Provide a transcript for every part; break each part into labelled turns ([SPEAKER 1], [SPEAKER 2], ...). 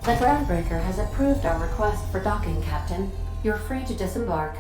[SPEAKER 1] The groundbreaker has approved our request for docking, Captain. You're free to disembark.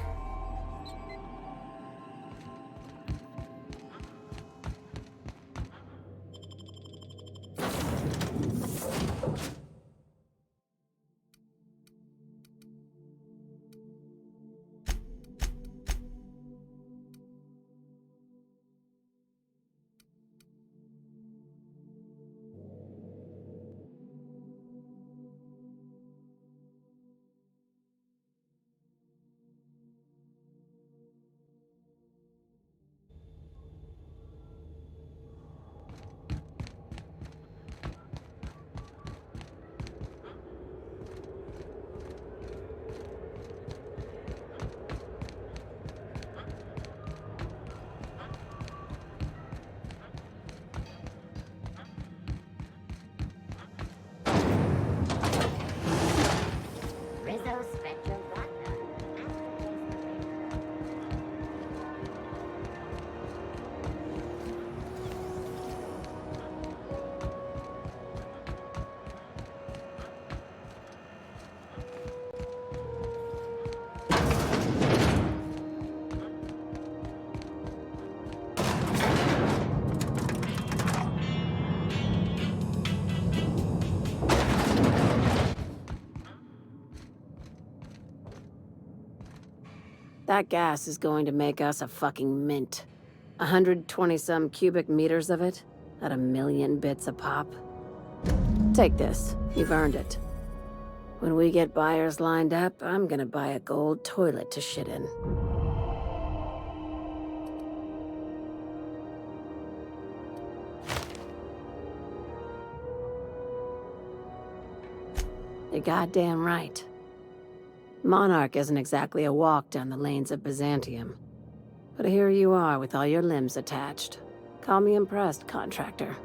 [SPEAKER 2] That gas is going to make us a fucking mint. 120-some cubic meters of it, at 1,000,000 bits a pop. Take this, you've earned it. When we get buyers lined up, I'm gonna buy a gold toilet to shit in. You're goddamn right. Monarch isn't exactly a walk down the lanes of Byzantium. But here you are with all your limbs attached. Call me impressed, contractor.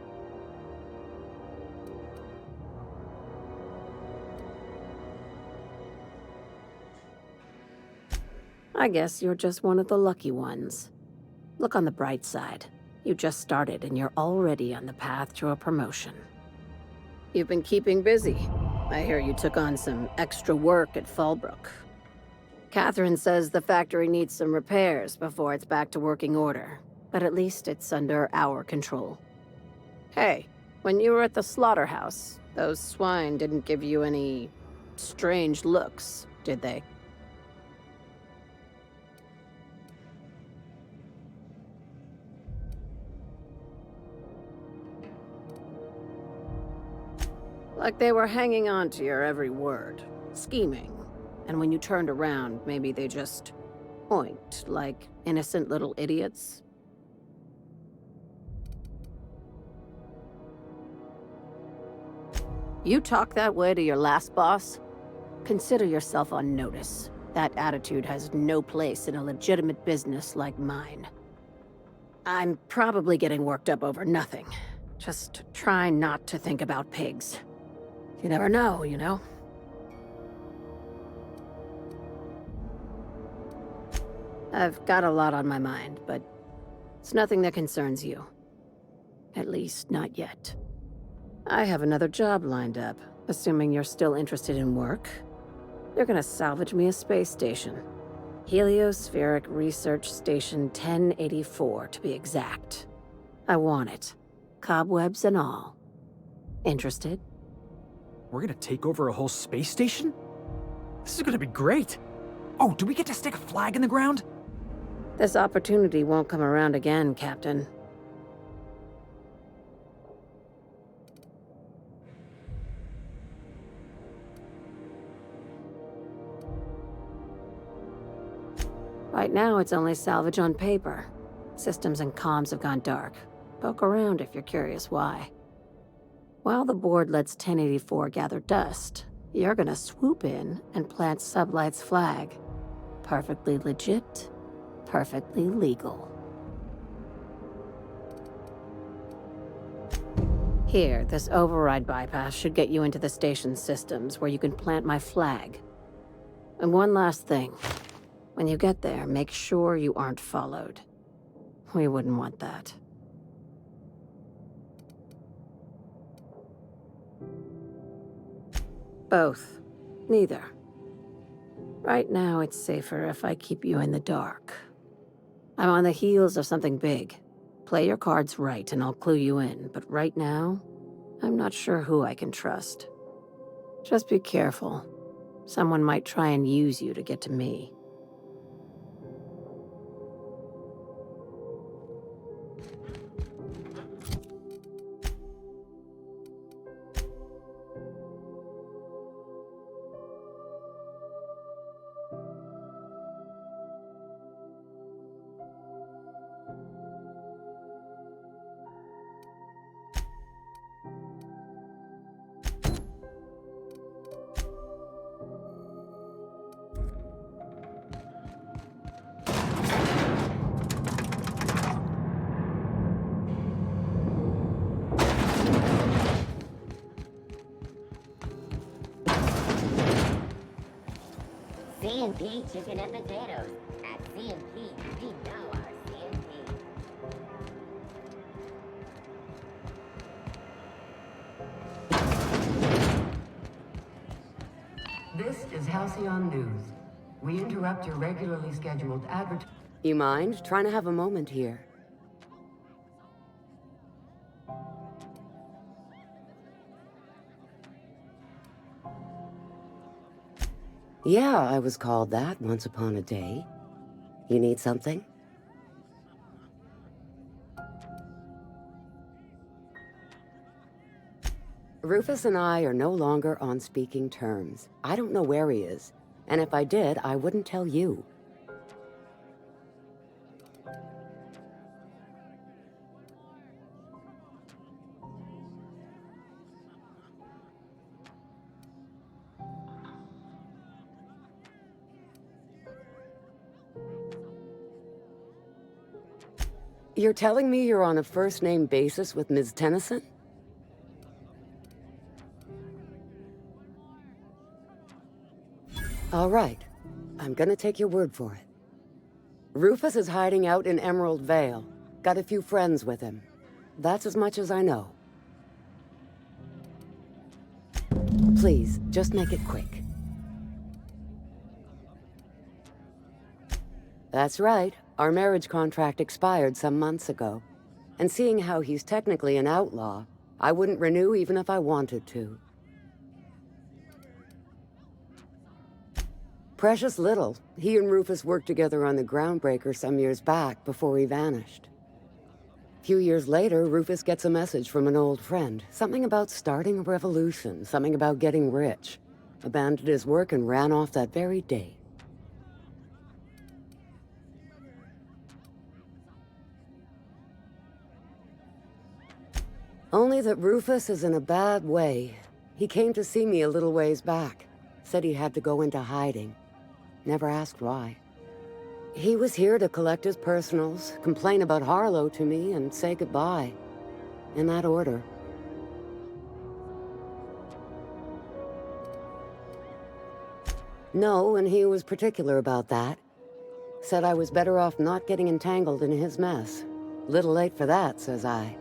[SPEAKER 2] I guess you're just one of the lucky ones. Look on the bright side. You just started and you're already on the path to a promotion. You've been keeping busy. I hear you took on some extra work at Fallbrook. Catherine says the factory needs some repairs before it's back to working order, but at least it's under our control. Hey, when you were at the slaughterhouse, those swine didn't give you any strange looks, did they? Like they were hanging on to your every word, scheming. And when you turned around, maybe they just oinked like innocent little idiots. You talk that way to your last boss? Consider yourself on notice. That attitude has no place in a legitimate business like mine. I'm probably getting worked up over nothing. Just try not to think about pigs. You never know, you know? I've got a lot on my mind, but it's nothing that concerns you. At least, not yet. I have another job lined up, assuming you're still interested in work. You're gonna salvage me a space station. Heliospheric Research Station 1084, to be exact. I want it. Cobwebs and all. Interested?
[SPEAKER 3] We're gonna take over a whole space station? This is gonna be great! Oh, do we get to stick a flag in the ground?
[SPEAKER 2] This opportunity won't come around again, Captain. Right now, it's only salvage on paper. Systems and comms have gone dark. Poke around if you're curious why. While the board lets 1084 gather dust, you're gonna swoop in and plant Sublight's flag. Perfectly legit, perfectly legal. Here, this override bypass should get you into the station's systems where you can plant my flag. And one last thing. When you get there, make sure you aren't followed. We wouldn't want that. Both. Neither. Right now, it's safer if I keep you in the dark. I'm on the heels of something big. Play your cards right and I'll clue you in, but right now, I'm not sure who I can trust. Just be careful. Someone might try and use you to get to me.
[SPEAKER 4] C&P chicken and potatoes. At C&P, we know our C&P.
[SPEAKER 5] This is Halcyon News. We interrupt your regularly scheduled advert.
[SPEAKER 6] You mind trying to have a moment here? Yeah, I was called that once upon a day. You need something? Rufus and I are no longer on speaking terms. I don't know where he is, and if I did, I wouldn't tell you. You're telling me you're on a first-name basis with Ms. Tennyson? All right. I'm gonna take your word for it. Rufus is hiding out in Emerald Vale. Got a few friends with him. That's as much as I know. Please, just make it quick. That's right. Our marriage contract expired some months ago. And seeing how he's technically an outlaw, I wouldn't renew even if I wanted to. Precious little. He and Rufus worked together on the Groundbreaker some years back before he vanished. A few years later, Rufus gets a message from an old friend. Something about starting a revolution, something about getting rich. Abandoned his work and ran off that very day. Only that Rufus is in a bad way. He came to see me a little ways back. Said he had to go into hiding. Never asked why. He was here to collect his personals, complain about Harlow to me, and say goodbye. In that order. No, and he was particular about that. Said I was better off not getting entangled in his mess. Little late for that, says I.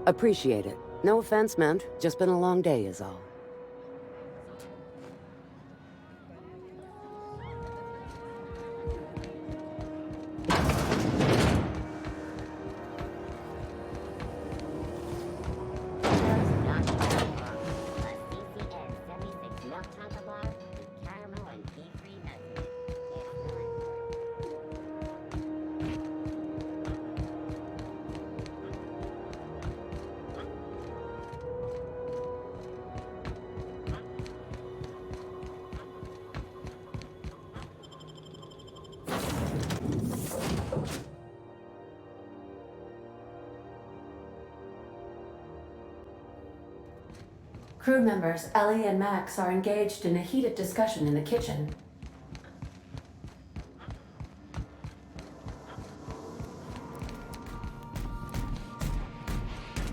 [SPEAKER 6] Appreciate it. No offense meant, just been a long day is all.
[SPEAKER 1] Crew members Ellie and Max are engaged in a heated discussion in the kitchen.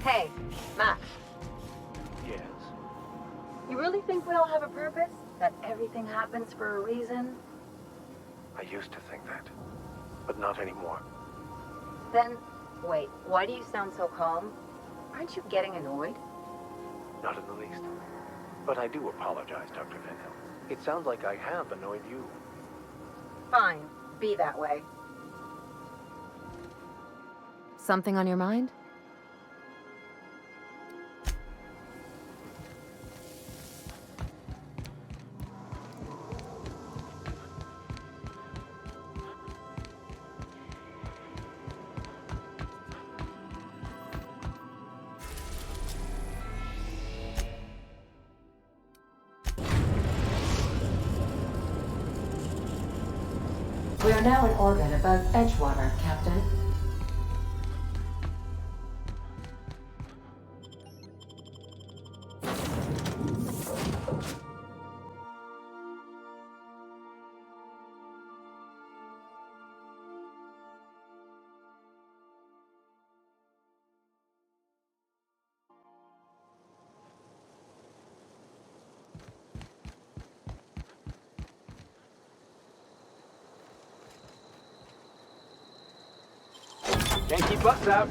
[SPEAKER 7] Hey, Max.
[SPEAKER 8] Yes.
[SPEAKER 7] You really think we all have a purpose? That everything happens for a reason?
[SPEAKER 8] I used to think that, but not anymore.
[SPEAKER 7] Then, wait, why do you sound so calm? Aren't you getting annoyed?
[SPEAKER 8] Not in the least. But I do apologize, Dr. Van Hill. It sounds like I have annoyed you.
[SPEAKER 7] Fine. Be that way.
[SPEAKER 9] Something on your mind?
[SPEAKER 1] We are now in orbit above Edgewater, Captain.
[SPEAKER 3] Can't keep us out.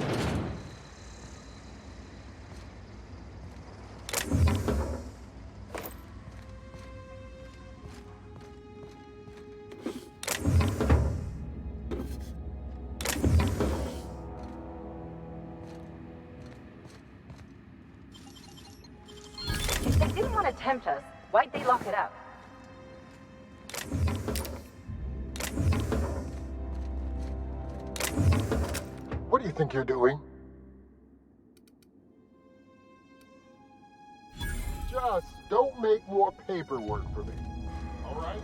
[SPEAKER 7] If they didn't want to tempt us, why'd they lock it up?
[SPEAKER 10] What do you think you're doing? Just don't make more paperwork for me, all right?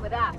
[SPEAKER 7] With that.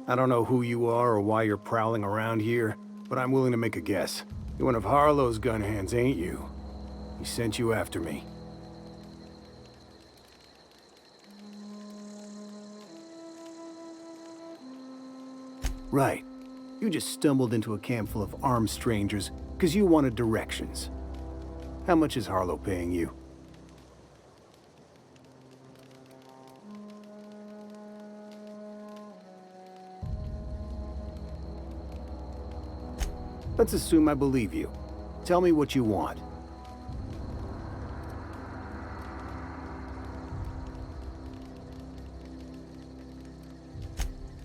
[SPEAKER 11] I don't know who you are or why you're prowling around here, but I'm willing to make a guess. You're one of Harlow's gun hands, ain't you? He sent you after me. Right. You just stumbled into a camp full of armed strangers because you wanted directions. How much is Harlow paying you? Let's assume I believe you. Tell me what you want.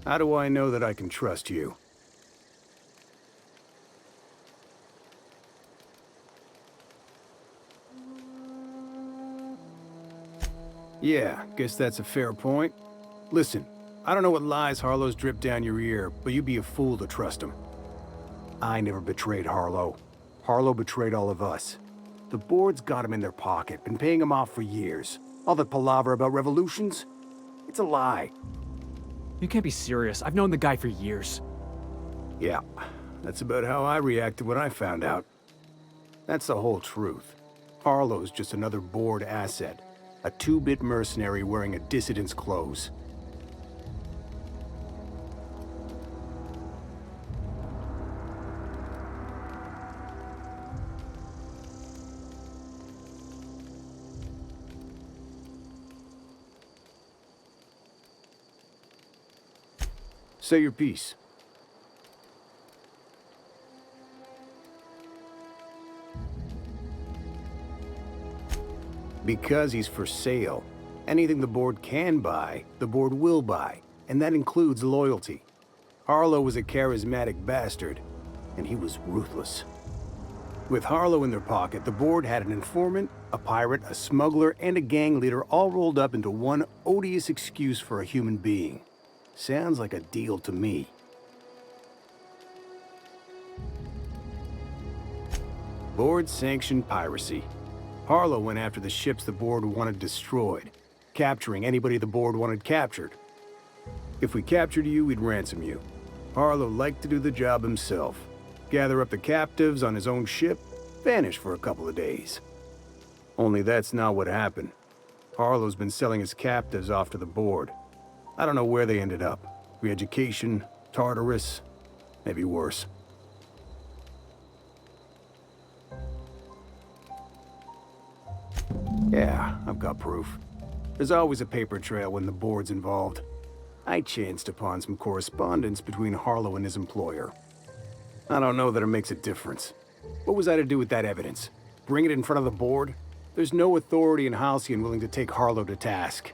[SPEAKER 11] How do I know that I can trust you? Yeah, guess that's a fair point. Listen, I don't know what lies Harlow's dripped down your ear, but you'd be a fool to trust him. I never betrayed Harlow. Harlow betrayed all of us. The board's got him in their pocket, been paying him off for years. All that palaver about revolutions? It's a lie.
[SPEAKER 3] You can't be serious. I've known the guy for years.
[SPEAKER 11] Yeah, that's about how I reacted when I found out. That's the whole truth. Harlow's just another board asset. A 2-bit mercenary wearing a dissident's clothes. Say your piece. Because he's for sale. Anything the board can buy, the board will buy, and that includes loyalty. Harlow was a charismatic bastard, and he was ruthless. With Harlow in their pocket, the board had an informant, a pirate, a smuggler, and a gang leader all rolled up into one odious excuse for a human being. Sounds like a deal to me. Board-sanctioned piracy. Harlow went after the ships the board wanted destroyed, capturing anybody the board wanted captured. If we captured you, we'd ransom you. Harlow liked to do the job himself. Gather up the captives on his own ship, vanish for a couple of days. Only that's not what happened. Harlow's been selling his captives off to the board. I don't know where they ended up. Re-education, Tartarus, maybe worse. Yeah, I've got proof. There's always a paper trail when the board's involved. I chanced upon some correspondence between Harlow and his employer. I don't know that it makes a difference. What was I to do with that evidence? Bring it in front of the board? There's no authority in Halcyon willing to take Harlow to task.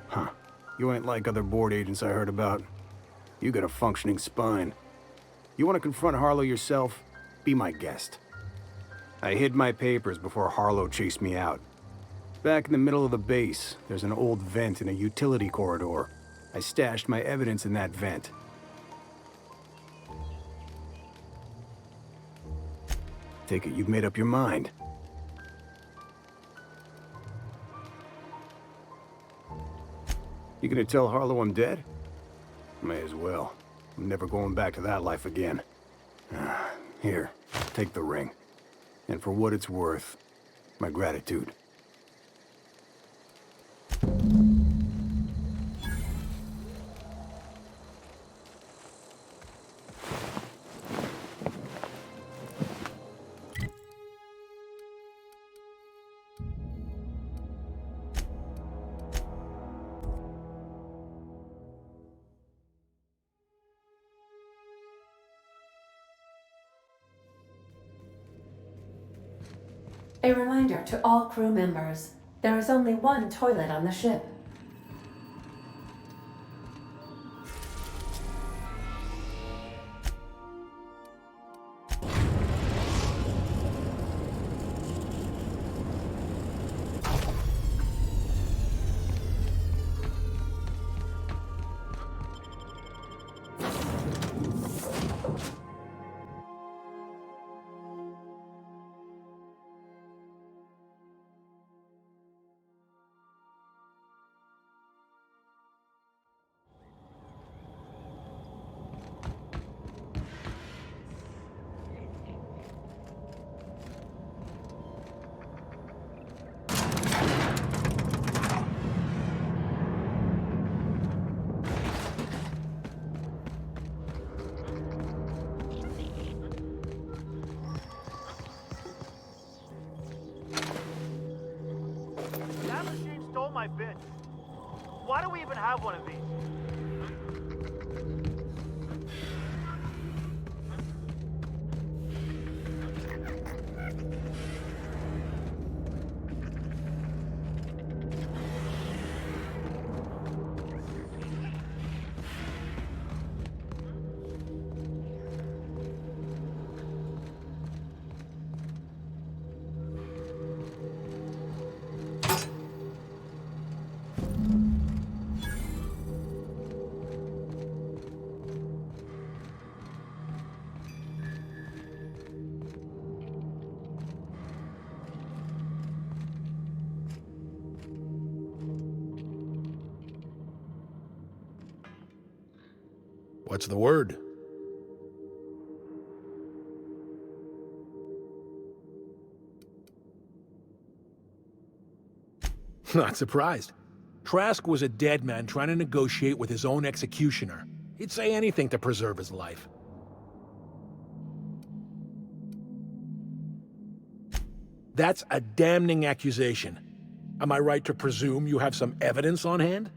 [SPEAKER 11] Huh. You ain't like other board agents I heard about. You got a functioning spine. You want to confront Harlow yourself? Be my guest. I hid my papers before Harlow chased me out. Back in the middle of the base, there's an old vent in a utility corridor. I stashed my evidence in that vent. Take it you've made up your mind. You gonna tell Harlow I'm dead? May as well. I'm never going back to that life again. Here, take the ring. And for what it's worth, my gratitude.
[SPEAKER 1] A reminder to all crew members, there is only one toilet on the ship.
[SPEAKER 12] my bit. Why do we even have one of these?
[SPEAKER 13] What's the word? Not surprised. Trask was a dead man trying to negotiate with his own executioner. He'd say anything to preserve his life. That's a damning accusation. Am I right to presume you have some evidence on hand?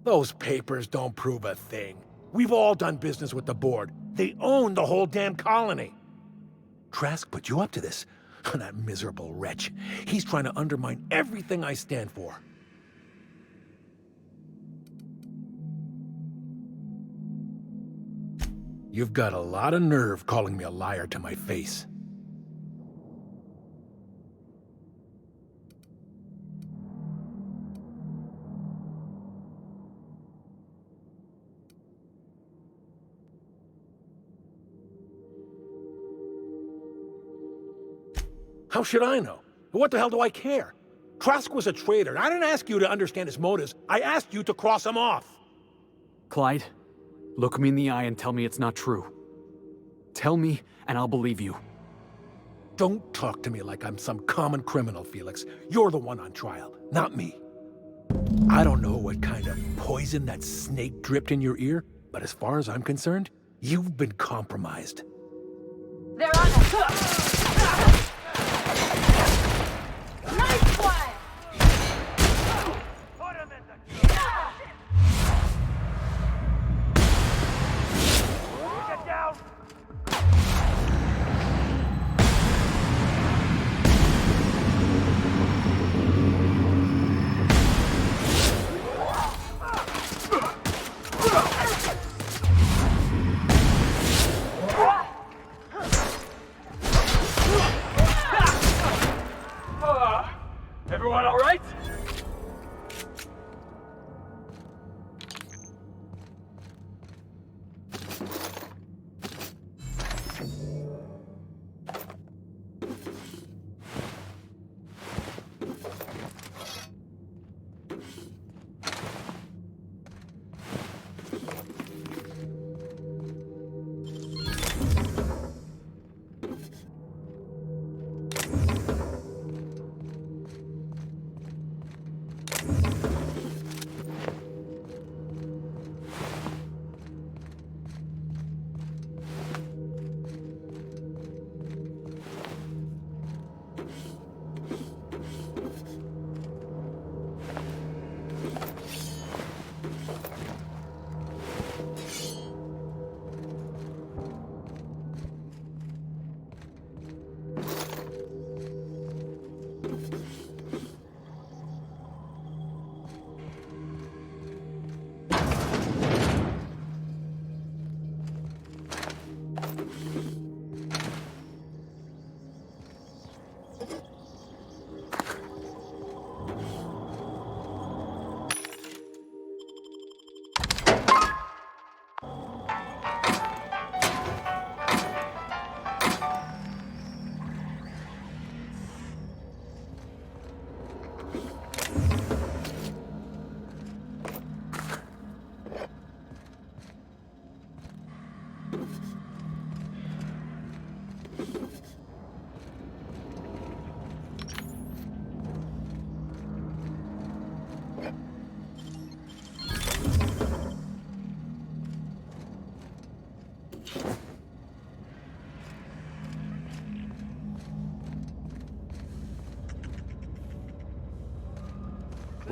[SPEAKER 13] Those papers don't prove a thing. We've all done business with the board. They own the whole damn colony. Trask put you up to this. That miserable wretch. He's trying to undermine everything I stand for. You've got a lot of nerve calling me a liar to my face. How should I know? What the hell do I care? Trask was a traitor. I didn't ask you to understand his motives. I asked you to cross him off.
[SPEAKER 3] Clyde, look me in the eye and tell me it's not true. Tell me, and I'll believe you.
[SPEAKER 13] Don't talk to me like I'm some common criminal, Felix. You're the one on trial, not me. I don't know what kind of poison that snake dripped in your ear, but as far as I'm concerned, you've been compromised.
[SPEAKER 7] They're on us! Nice one!
[SPEAKER 12] Put him in the... Get down!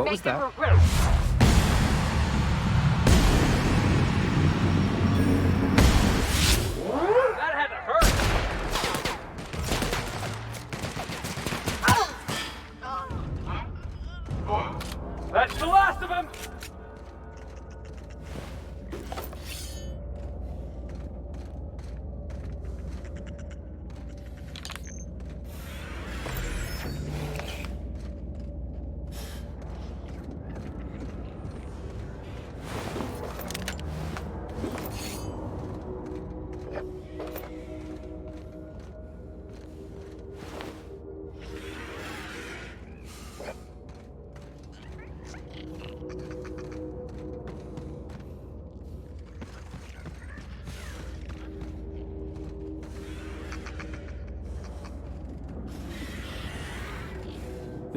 [SPEAKER 3] What was that?
[SPEAKER 12] That had to hurt. That's the last of him.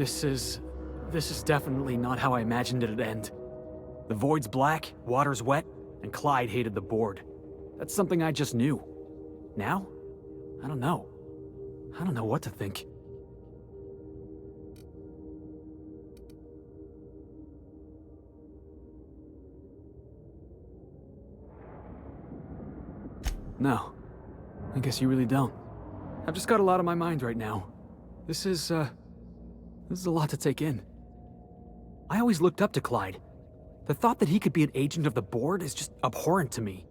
[SPEAKER 3] This is definitely not how I imagined it'd end. The void's black, water's wet, and Clyde hated the board. That's something I just knew. Now? I don't know. I don't know what to think. No. I guess you really don't. I've just got a lot on my mind right now. This is a lot to take in. I always looked up to Clyde. The thought that he could be an agent of the board is just abhorrent to me.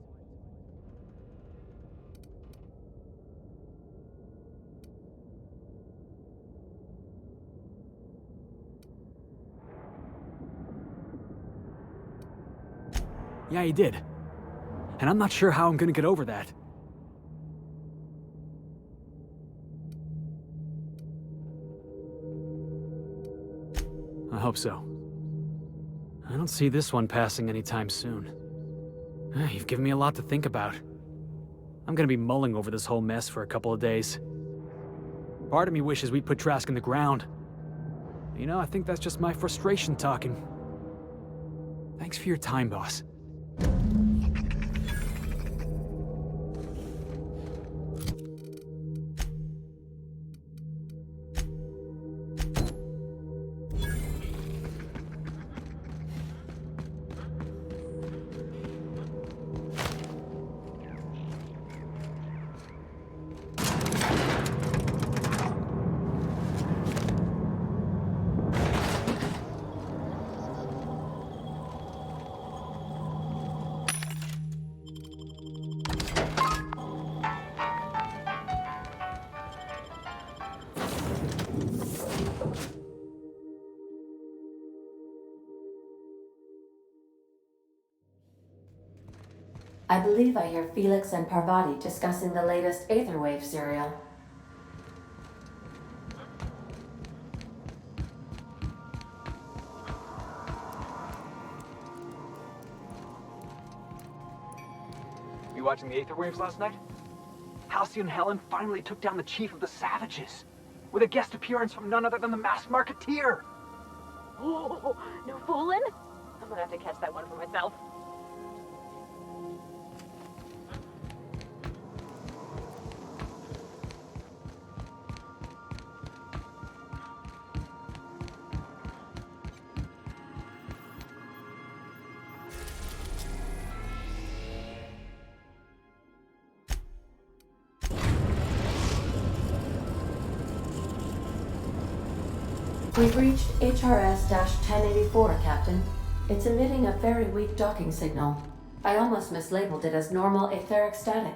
[SPEAKER 3] Yeah, he did. And I'm not sure how I'm gonna get over that. I hope so. I don't see this one passing anytime soon. You've given me a lot to think about. I'm gonna be mulling over this whole mess for a couple of days. Part of me wishes we'd put Trask in the ground. You know, I think that's just my frustration talking. Thanks for your time, boss.
[SPEAKER 1] I believe I hear Felix and Parvati discussing the latest Aetherwave serial.
[SPEAKER 3] You watching the Aetherwaves last night? Halcyon Helen finally took down the chief of the Savages, with a guest appearance from none other than the masked marketeer.
[SPEAKER 7] Oh, no fooling? I'm gonna have to catch that one for myself.
[SPEAKER 1] We've reached HRS-1084, Captain. It's emitting a very weak docking signal. I almost mislabeled it as normal etheric static.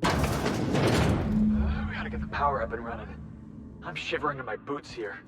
[SPEAKER 3] We gotta get the power up and running. I'm shivering in my boots here.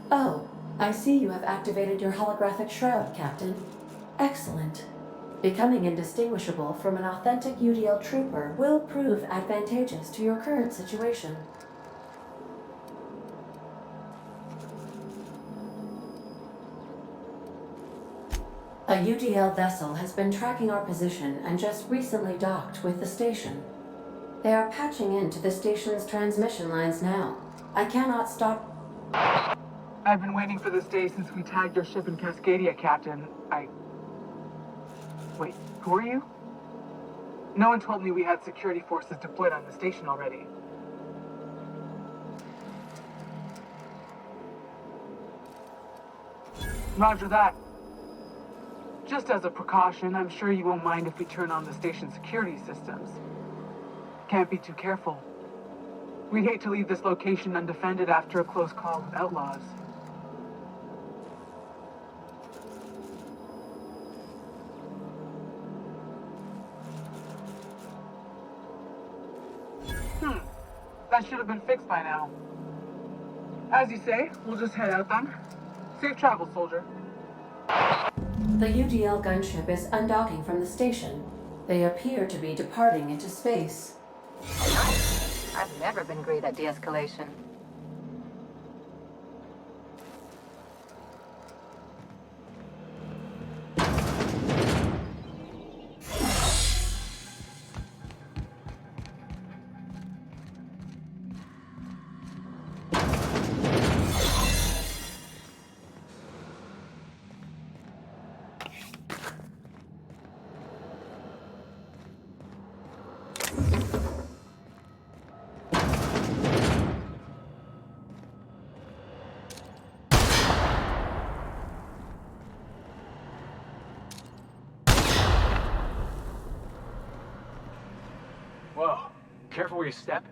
[SPEAKER 1] Oh, I see you have activated your holographic shroud, Captain. Excellent. Becoming indistinguishable from an authentic UDL trooper will prove advantageous to your current situation. A UDL vessel has been tracking our position and just recently docked with the station. They are patching into the station's transmission lines now. I cannot stop...
[SPEAKER 14] I've been waiting for this day since we tagged your ship in Cascadia, Captain. Wait, who are you? No one told me we had security forces deployed on the station already. Roger that. Just as a precaution, I'm sure you won't mind if we turn on the station's security systems. Can't be too careful. We'd hate to leave this location undefended after a close call with outlaws. That should have been fixed by now. As you say, we'll just head out then. Safe travel, soldier.
[SPEAKER 1] The UDL gunship is undocking from the station. They appear to be departing into space.
[SPEAKER 9] I've never been great at de-escalation.
[SPEAKER 3] Whoa, careful where you step.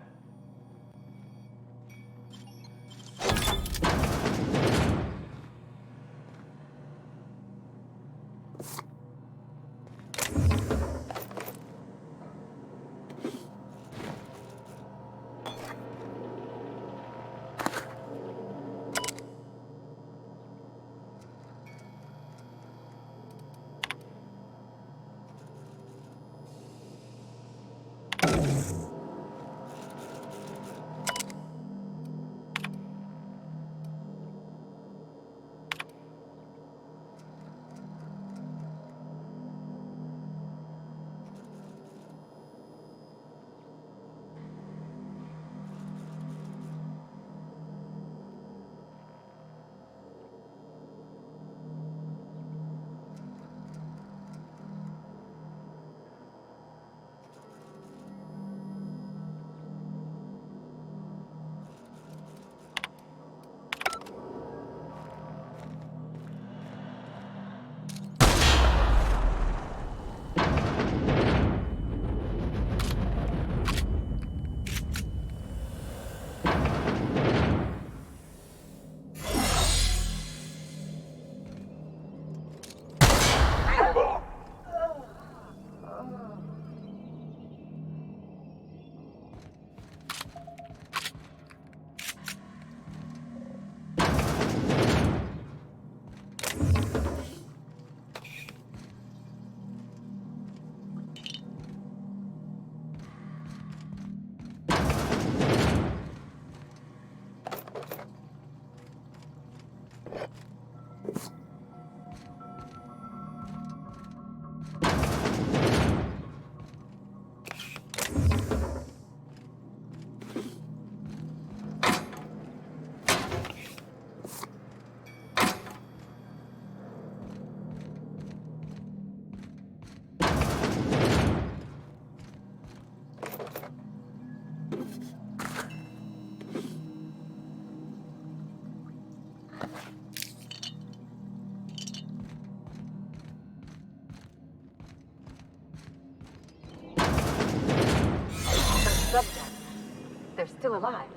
[SPEAKER 9] They're still alive.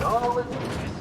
[SPEAKER 8] All in the wrist.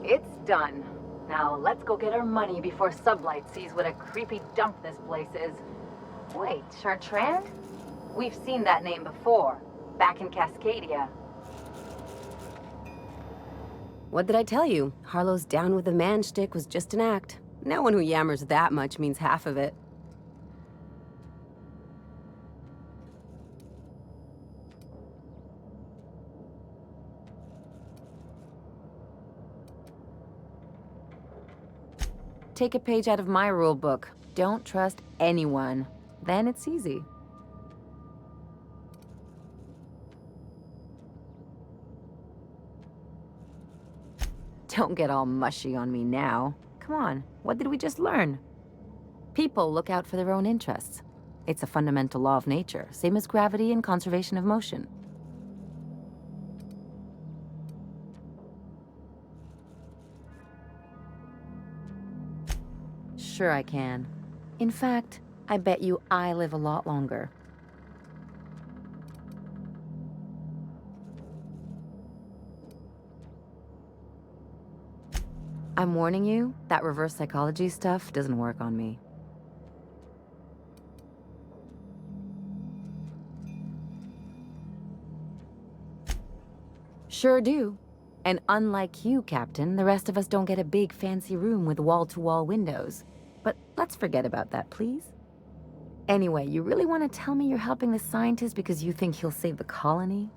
[SPEAKER 9] It's done. Now let's go get our money before Sublight sees what a creepy dump this place is. Wait, Chartrand? We've seen that name before, back in Cascadia.
[SPEAKER 15] What did I tell you? Harlow's down with the man shtick was just an act. No one who yammers that much means half of it. Take a page out of my rule book. Don't trust anyone. Then it's easy. Don't get all mushy on me now. Come on, what did we just learn? People look out for their own interests. It's a fundamental law of nature, same as gravity and conservation of motion. Sure I can. In fact, I bet you I live a lot longer. I'm warning you, that reverse psychology stuff doesn't work on me. Sure do. And unlike you, Captain, the rest of us don't get a big fancy room with wall-to-wall windows. But let's forget about that, please. Anyway, you really want to tell me you're helping the scientist because you think he'll save the colony?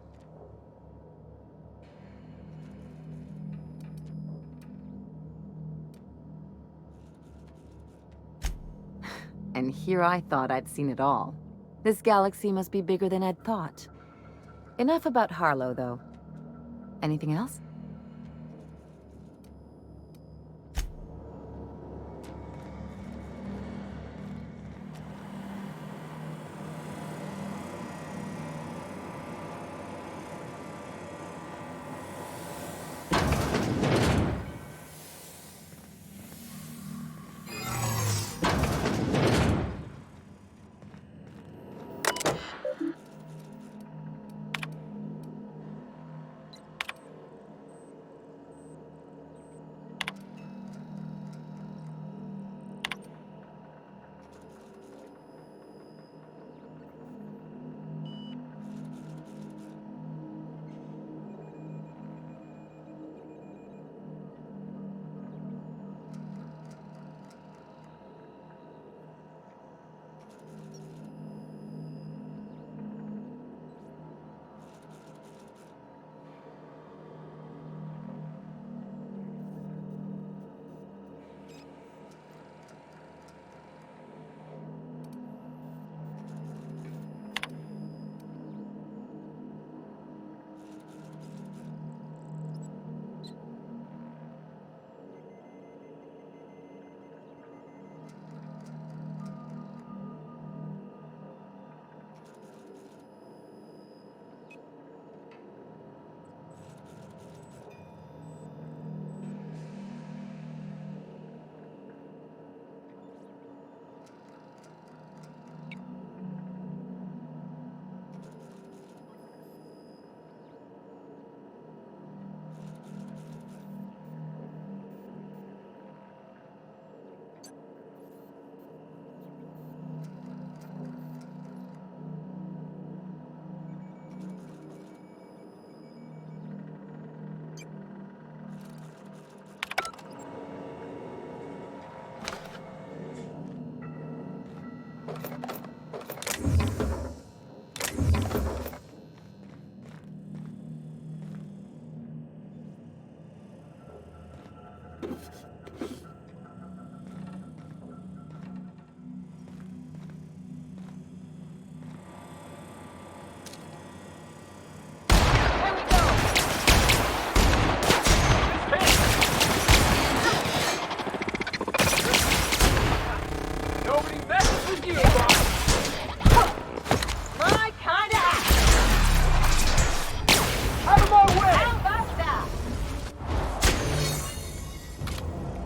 [SPEAKER 15] And here I thought I'd seen it all. This galaxy must be bigger than I'd thought. Enough about Harlow, though. Anything else?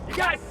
[SPEAKER 12] You guys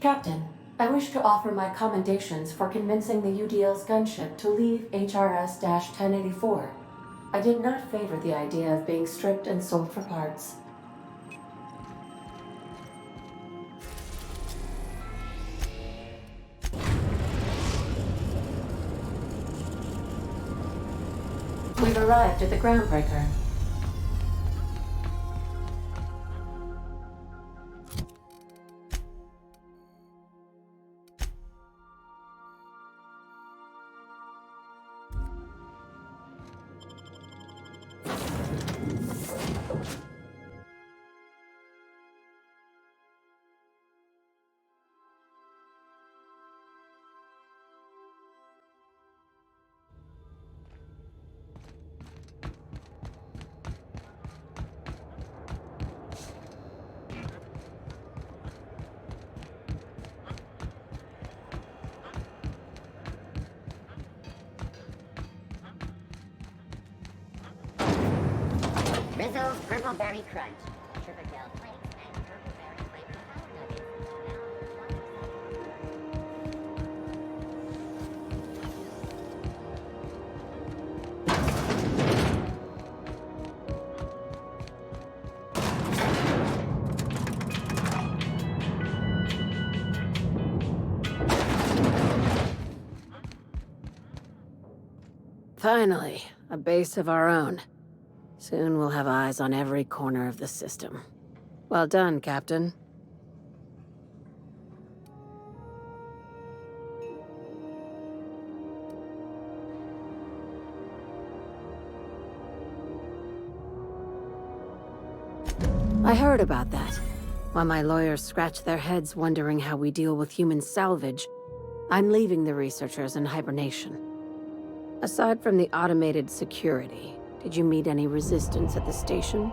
[SPEAKER 1] Captain, I wish to offer my commendations for convincing the UDL's gunship to leave HRS-1084. I did not favor the idea of being stripped and sold for parts. We've arrived at the groundbreaker.
[SPEAKER 4] Rizzo's Purple Berry Crunch. Sugar gel flakes and purple berry flavored
[SPEAKER 2] Finally, a base of our own. Soon we'll have eyes on every corner of the system. Well done, Captain. I heard about that. While my lawyers scratch their heads wondering how we deal with human salvage, I'm leaving the researchers in hibernation. Aside from the automated security, did you meet any resistance at the station?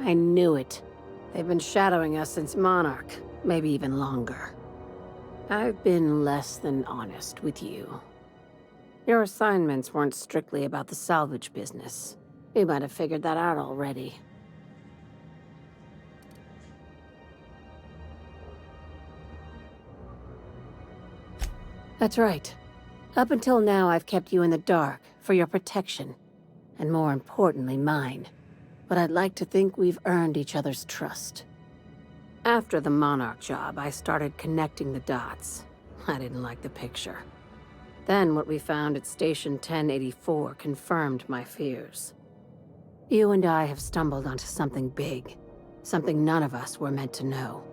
[SPEAKER 2] I knew it. They've been shadowing us since Monarch, maybe even longer. I've been less than honest with you. Your assignments weren't strictly about the salvage business. You might have figured that out already. That's right. Up until now, I've kept you in the dark for your protection, and more importantly, mine. But I'd like to think we've earned each other's trust. After the Monarch job, I started connecting the dots. I didn't like the picture. Then what we found at Station 1084 confirmed my fears. You and I have stumbled onto something big, something none of us were meant to know.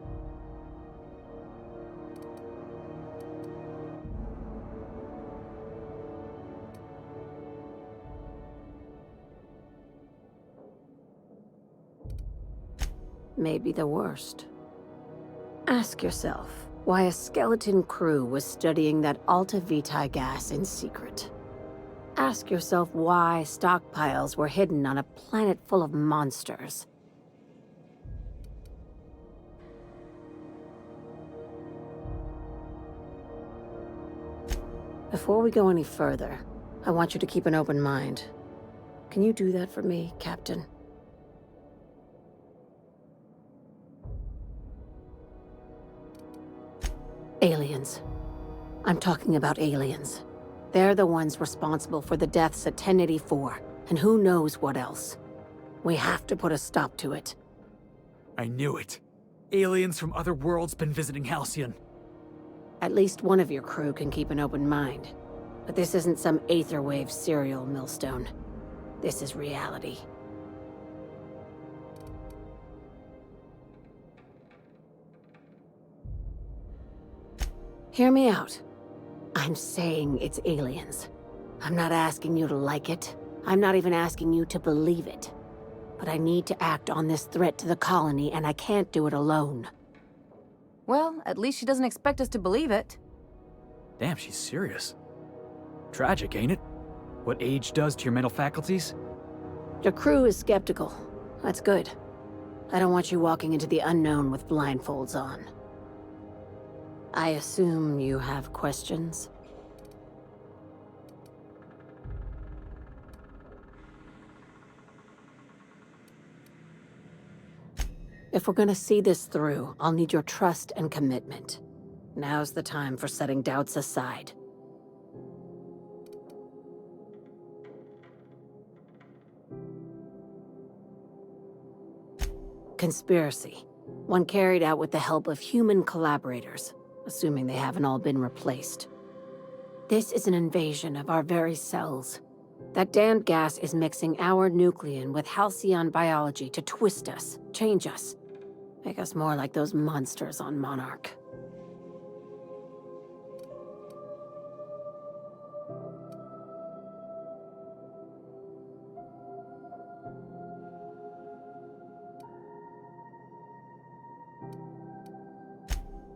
[SPEAKER 2] Maybe the worst. Ask yourself why a skeleton crew was studying that Alta Vitae gas in secret. Ask yourself why stockpiles were hidden on a planet full of monsters. Before we go any further, I want you to keep an open mind. Can you do that for me, Captain? Aliens. I'm talking about aliens. They're the ones responsible for the deaths at 1084, and who knows what else. We have to put a stop to it.
[SPEAKER 3] I knew it. Aliens from other worlds been visiting Halcyon.
[SPEAKER 2] At least one of your crew can keep an open mind. But this isn't some Aetherwave serial millstone. This is reality. Hear me out. I'm saying it's aliens. I'm not asking you to like it. I'm not even asking you to believe it. But I need to act on this threat to the colony, and I can't do it alone.
[SPEAKER 15] Well, at least she doesn't expect us to believe it.
[SPEAKER 3] Damn, she's serious. Tragic, ain't it? What age does to your mental faculties?
[SPEAKER 2] Your crew is skeptical. That's good. I don't want you walking into the unknown with blindfolds on. I assume you have questions? If we're gonna see this through, I'll need your trust and commitment. Now's the time for setting doubts aside. Conspiracy. One carried out with the help of human collaborators, assuming they haven't all been replaced. This is an invasion of our very cells. That damned gas is mixing our nucleon with halcyon biology to twist us, change us, make us more like those monsters on Monarch.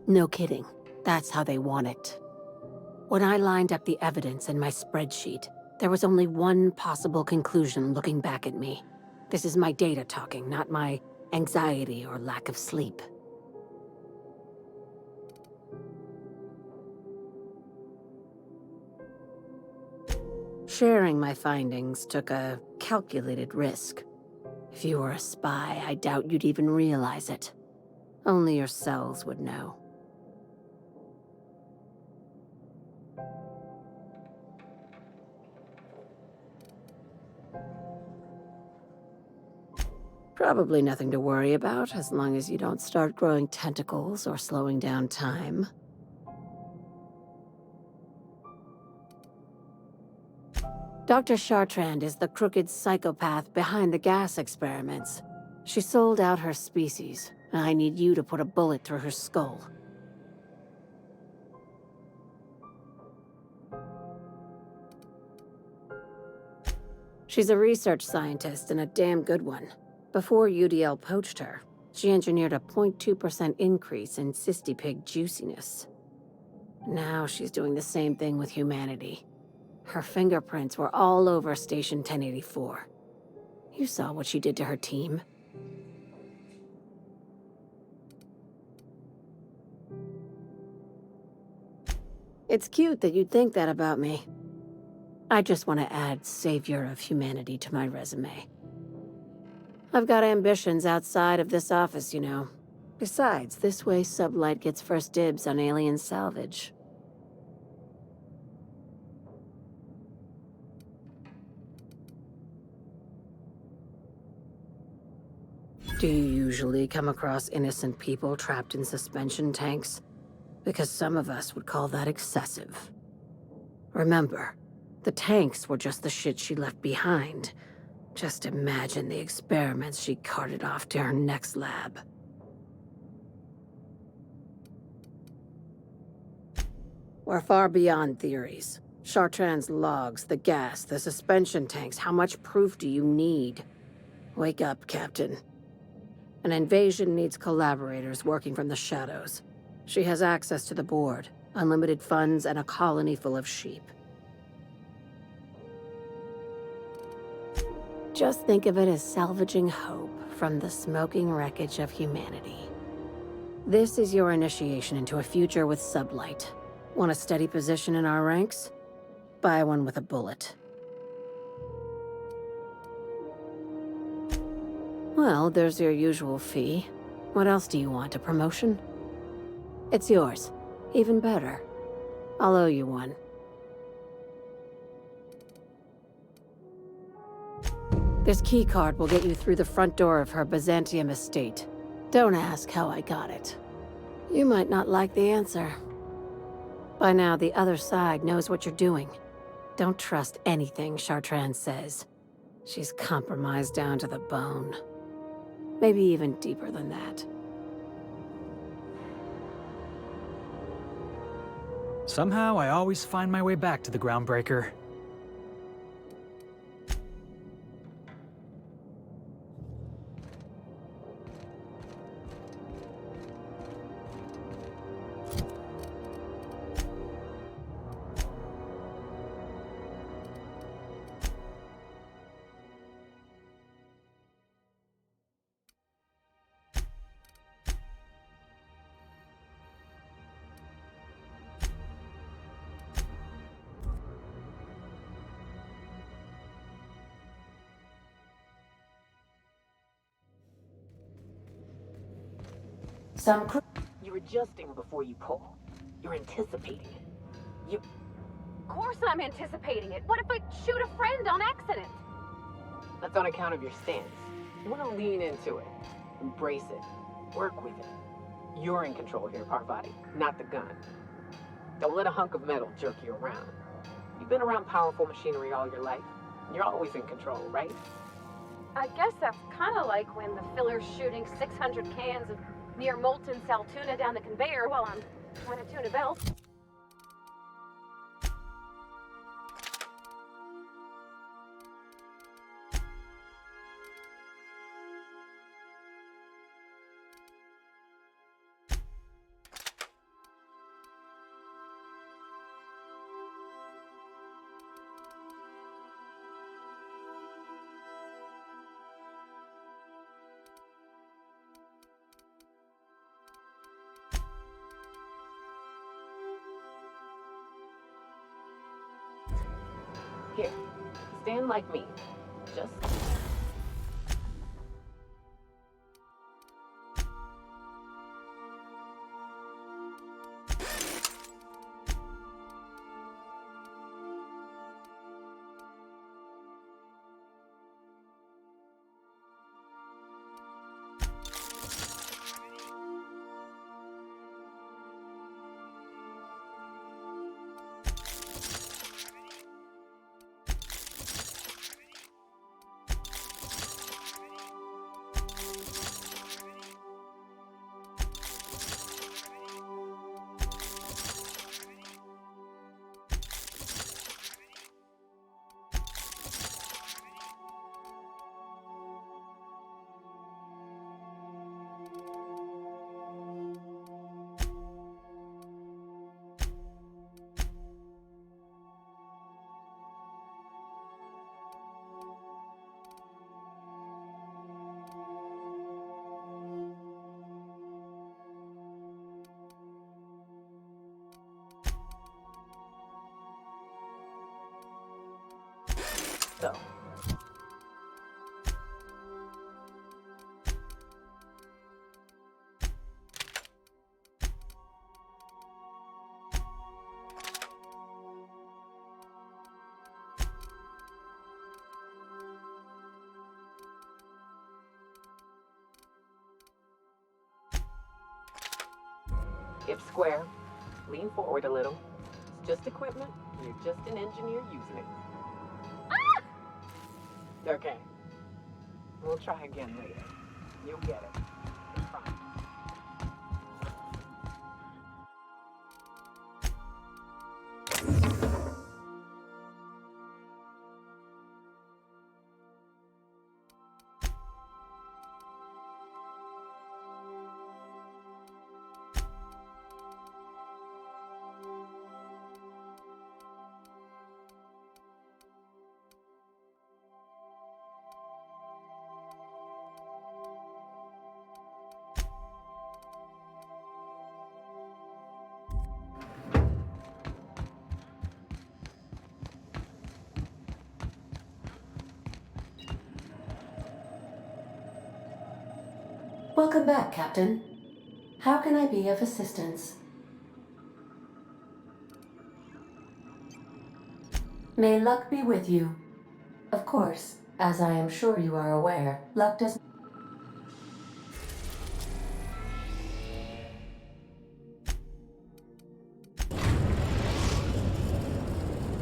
[SPEAKER 2] No kidding. That's how they want it. When I lined up the evidence in my spreadsheet, there was only one possible conclusion looking back at me. This is my data talking, not my anxiety or lack of sleep. Sharing my findings took a calculated risk. If you were a spy, I doubt you'd even realize it. Only your cells would know. Probably nothing to worry about, as long as you don't start growing tentacles or slowing down time. Dr. Chartrand is the crooked psychopath behind the gas experiments. She sold out her species, and I need you to put a bullet through her skull. She's a research scientist and a damn good one. Before UDL poached her, she engineered a 0.2% increase in cystipig juiciness. Now she's doing the same thing with humanity. Her fingerprints were all over Station 1084. You saw what she did to her team. It's cute that you'd think that about me. I just want to add savior of humanity to my resume. I've got ambitions outside of this office, you know. Besides, this way Sublight gets first dibs on alien salvage. Do you usually come across innocent people trapped in suspension tanks? Because some of us would call that excessive. Remember, the tanks were just the shit she left behind. Just imagine the experiments she carted off to her next lab. We're far beyond theories. Chartrand's logs, the gas, the suspension tanks, how much proof do you need? Wake up, Captain. An invasion needs collaborators working from the shadows. She has access to the board, unlimited funds, and a colony full of sheep. Just think of it as salvaging hope from the smoking wreckage of humanity. This is your initiation into a future with Sublight. Want a steady position in our ranks? Buy one with a bullet. Well, there's your usual fee. What else do you want, a promotion? It's yours. Even better. I'll owe you one. This keycard will get you through the front door of her Byzantium estate. Don't ask how I got it. You might not like the answer. By now, the other side knows what you're doing. Don't trust anything Chartrand says. She's compromised down to the bone. Maybe even deeper than that.
[SPEAKER 3] Somehow, I always find my way back to the Groundbreaker.
[SPEAKER 1] Some
[SPEAKER 16] You're adjusting before you pull. You're anticipating it. You...
[SPEAKER 9] Of course I'm anticipating it. What if I shoot a friend on accident?
[SPEAKER 16] That's on account of your stance. You want to lean into it. Embrace it. Work with it. You're in control here, Parvati, not the gun. Don't let a hunk of metal jerk you around. You've been around powerful machinery all your life. You're always in control, right?
[SPEAKER 9] I guess that's kind of like when the filler's shooting 600 cans of near molten cell tuna down the conveyor while I'm trying to tune a belt.
[SPEAKER 16] Here, stand like me. Just... So. Hip square. Lean forward a little. It's just equipment. You're just an engineer using it. Okay. We'll try again later. You'll get it. It's fine.
[SPEAKER 1] Welcome back, Captain. How can I be of assistance? May luck be with you. Of course, as I am sure you are aware, luck does...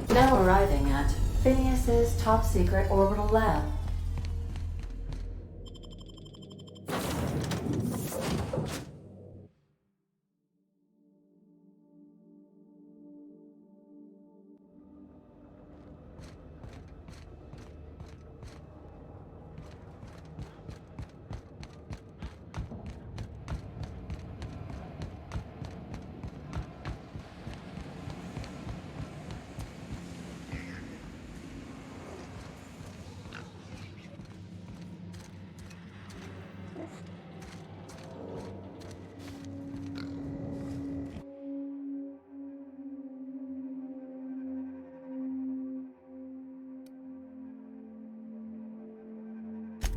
[SPEAKER 1] Now arriving at Phineas's top-secret orbital lab.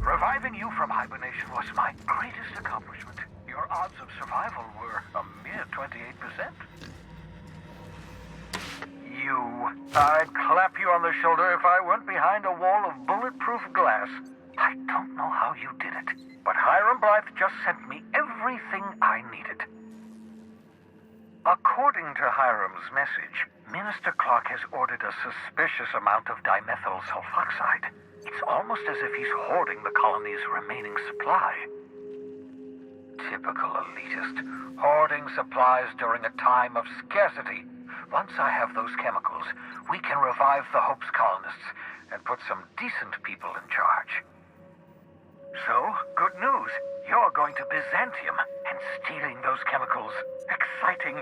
[SPEAKER 17] Reviving you from hibernation was my greatest accomplishment. You
[SPEAKER 8] your odds of survival were a mere 28%. I'd clap you on the shoulder if I weren't behind a wall of bulletproof glass. I don't know how you did it, but Hiram Blythe just sent me everything I needed. According to Hiram's message, Minister Clark has ordered a suspicious amount of dimethyl sulfoxide. It's almost as if he's hoarding the colony's remaining supply. Typical elitist, hoarding supplies during a time of scarcity. Once I have those chemicals, we can revive the Hope's colonists and put some decent people in charge. So, good news. You're going to Byzantium, and stealing those chemicals. Exciting.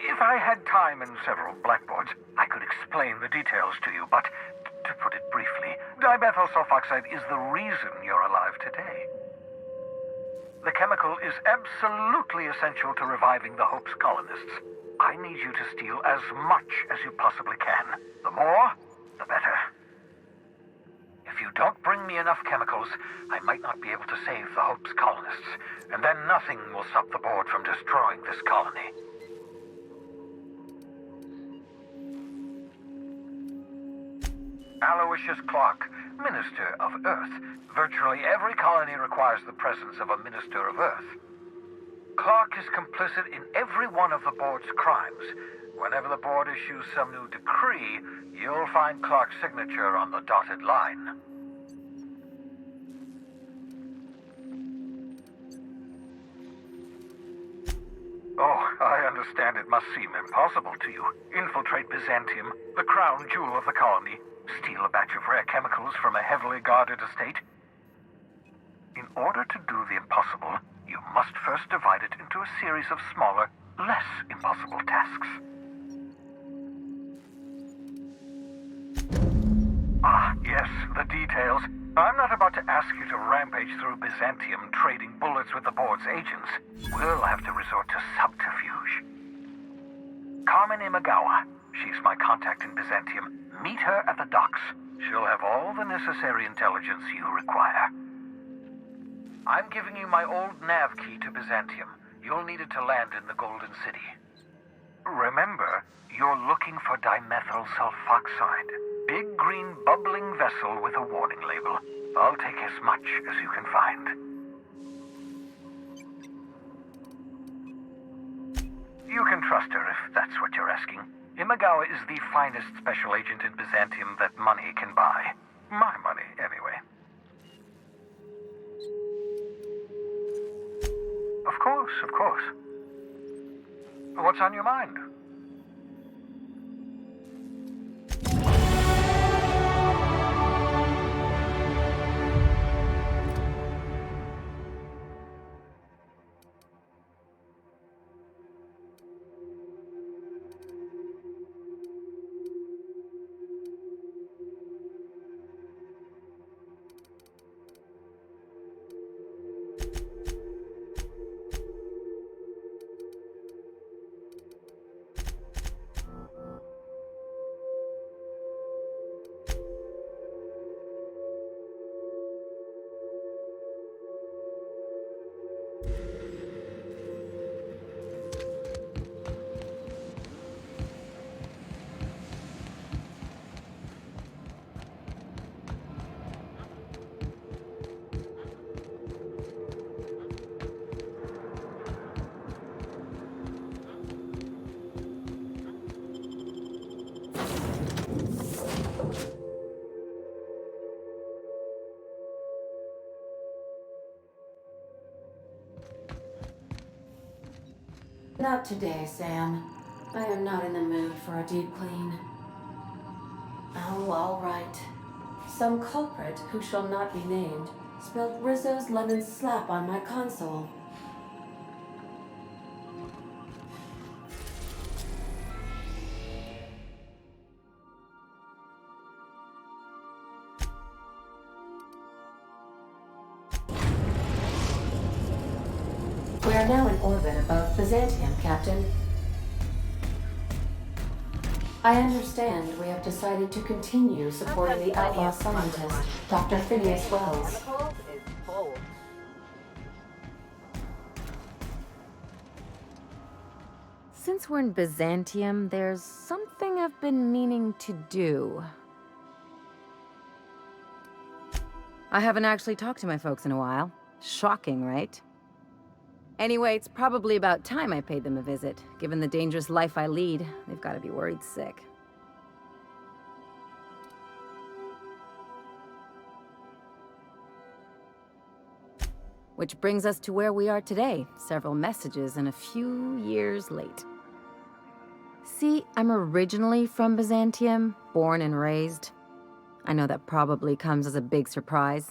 [SPEAKER 8] If I had time and several blackboards, I could explain the details to you, but to put it briefly, dimethyl sulfoxide is the reason you're alive today. The chemical is absolutely essential to reviving the Hope's colonists. I need you to steal as much as you possibly can. The more, the better. If you don't bring me enough chemicals, I might not be able to save the Hope's colonists, and then nothing will stop the board from destroying this colony. Aloysius Clark, Minister of Earth. Virtually every colony requires the presence of a Minister of Earth. Clark is complicit in every one of the board's crimes. Whenever the board issues some new decree, you'll find Clark's signature on the dotted line. Oh, I understand it must seem impossible to you. Infiltrate Byzantium, the crown jewel of the colony. Steal a batch of rare chemicals from a heavily guarded estate. In order to do the impossible, you must first divide it into a series of smaller, less impossible tasks. Ah, yes, the details. I'm not about to ask you to rampage through Byzantium trading bullets with the board's agents. We'll have to resort to subterfuge. Carmen Imagawa. She's my contact in Byzantium. Meet her at the docks. She'll have all the necessary intelligence you require. I'm giving you my old nav key to Byzantium. You'll need it to land in the Golden City. Remember, you're looking for dimethyl sulfoxide. Big green bubbling vessel with a warning label. I'll take as much as you can find. You can trust her if that's what you're asking. Imagawa is the finest special agent in Byzantium that money can buy. My money, anyway. Of course, of course. What's on your mind?
[SPEAKER 1] Not today, Sam. I am not in the mood for a deep clean. Oh, all right. Some culprit who shall not be named spilled Rizzo's lemon slap on my console. We are now in orbit above Byzantium, Captain. I understand we have decided to continue supporting the outlaw scientist, Dr. Phineas Wells.
[SPEAKER 15] Since we're in Byzantium, there's something I've been meaning to do. I haven't actually talked to my folks in a while. Shocking, right? Anyway, it's probably about time I paid them a visit. Given the dangerous life I lead, they've got to be worried sick. Which brings us to where we are today, several messages and a few years late. See, I'm originally from Byzantium, born and raised. I know that probably comes as a big surprise.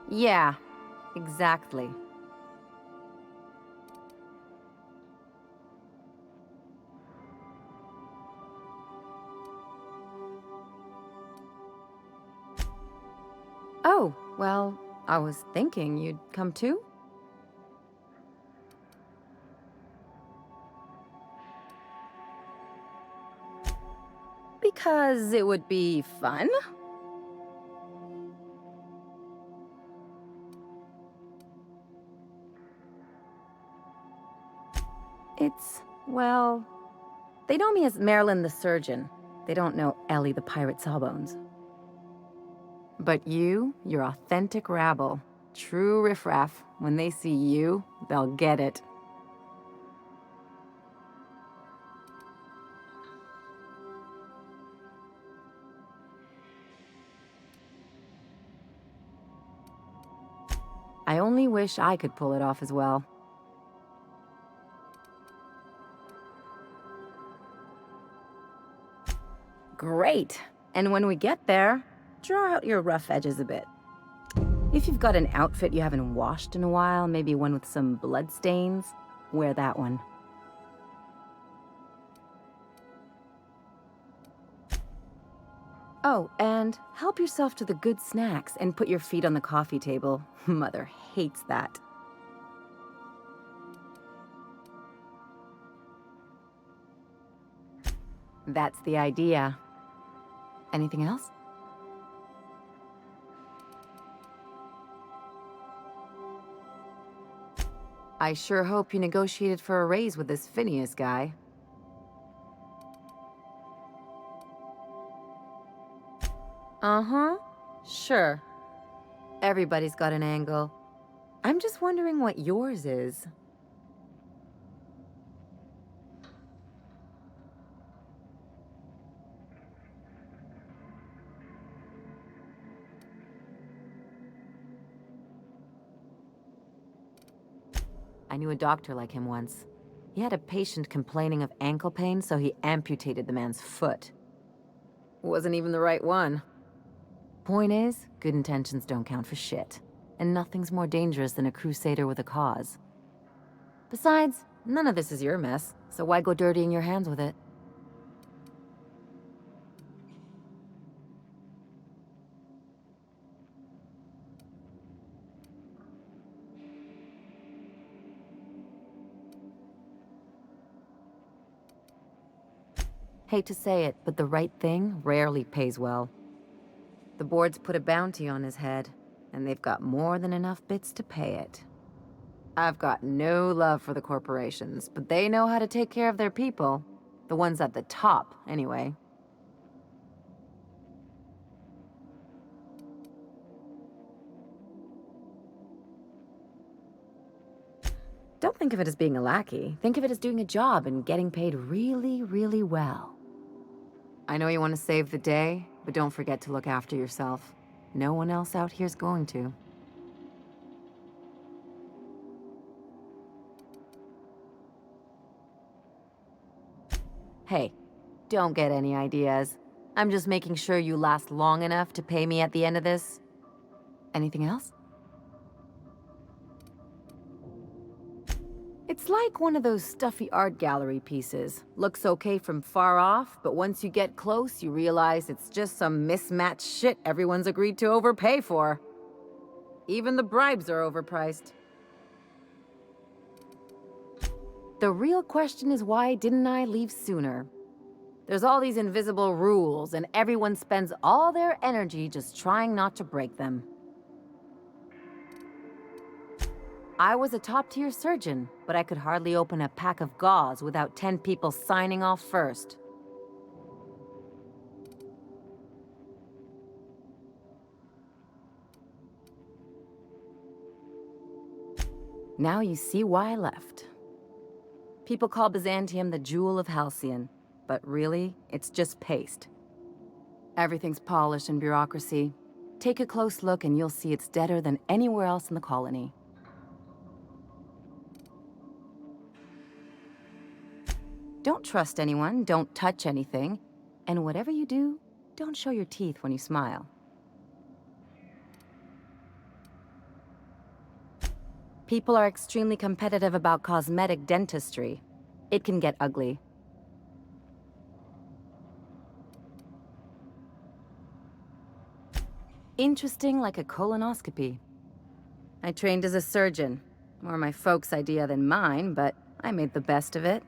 [SPEAKER 15] Yeah, exactly. Oh, well, I was thinking you'd come too? Because it would be fun? Well, they know me as Marilyn the surgeon. They don't know Ellie the pirate sawbones. But you're authentic rabble. True riffraff. When they see you, they'll get it. I only wish I could pull it off as well. Great! And when we get there, draw out your rough edges a bit. If you've got an outfit you haven't washed in a while, maybe one with some blood stains, wear that one. Oh, and help yourself to the good snacks and put your feet on the coffee table. Mother hates that. That's the idea. Anything else? I sure hope you negotiated for a raise with this Phineas guy. Uh-huh. Sure. Everybody's got an angle. I'm just wondering what yours is. I knew a doctor like him once. He had a patient complaining of ankle pain, so he amputated the man's foot. Wasn't even the right one. Point is, good intentions don't count for shit. And nothing's more dangerous than a crusader with a cause. Besides, none of this is your mess, so why go dirtying your hands with it? Hate to say it, but the right thing rarely pays well. The board's put a bounty on his head, and they've got more than enough bits to pay it. I've got no love for the corporations, but they know how to take care of their people. The ones at the top, anyway. Don't think of it as being a lackey. Think of it as doing a job and getting paid really, really well. I know you want to save the day, but don't forget to look after yourself. No one else out here's going to. Hey, don't get any ideas. I'm just making sure you last long enough to pay me at the end of this. Anything else? It's like one of those stuffy art gallery pieces. Looks okay from far off, but once you get close, you realize it's just some mismatched shit everyone's agreed to overpay for. Even the bribes are overpriced. The real question is, why didn't I leave sooner? There's all these invisible rules, and everyone spends all their energy just trying not to break them. I was a top-tier surgeon, but I could hardly open a pack of gauze without 10 people signing off first. Now you see why I left. People call Byzantium the jewel of Halcyon, but really, it's just paste. Everything's polished and bureaucracy. Take a close look and you'll see it's deader than anywhere else in the colony. Don't trust anyone, don't touch anything, and whatever you do, don't show your teeth when you smile. People are extremely competitive about cosmetic dentistry. It can get ugly. Interesting like a colonoscopy. I trained as a surgeon. More my folks' idea than mine, but I made the best of it.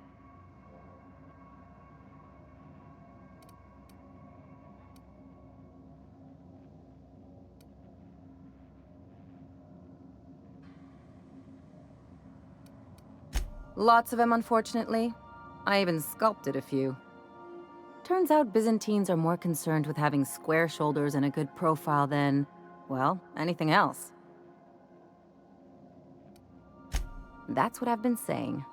[SPEAKER 15] Lots of them, unfortunately. I even sculpted a few. Turns out Byzantines are more concerned with having square shoulders and a good profile than, well, anything else. That's what I've been saying.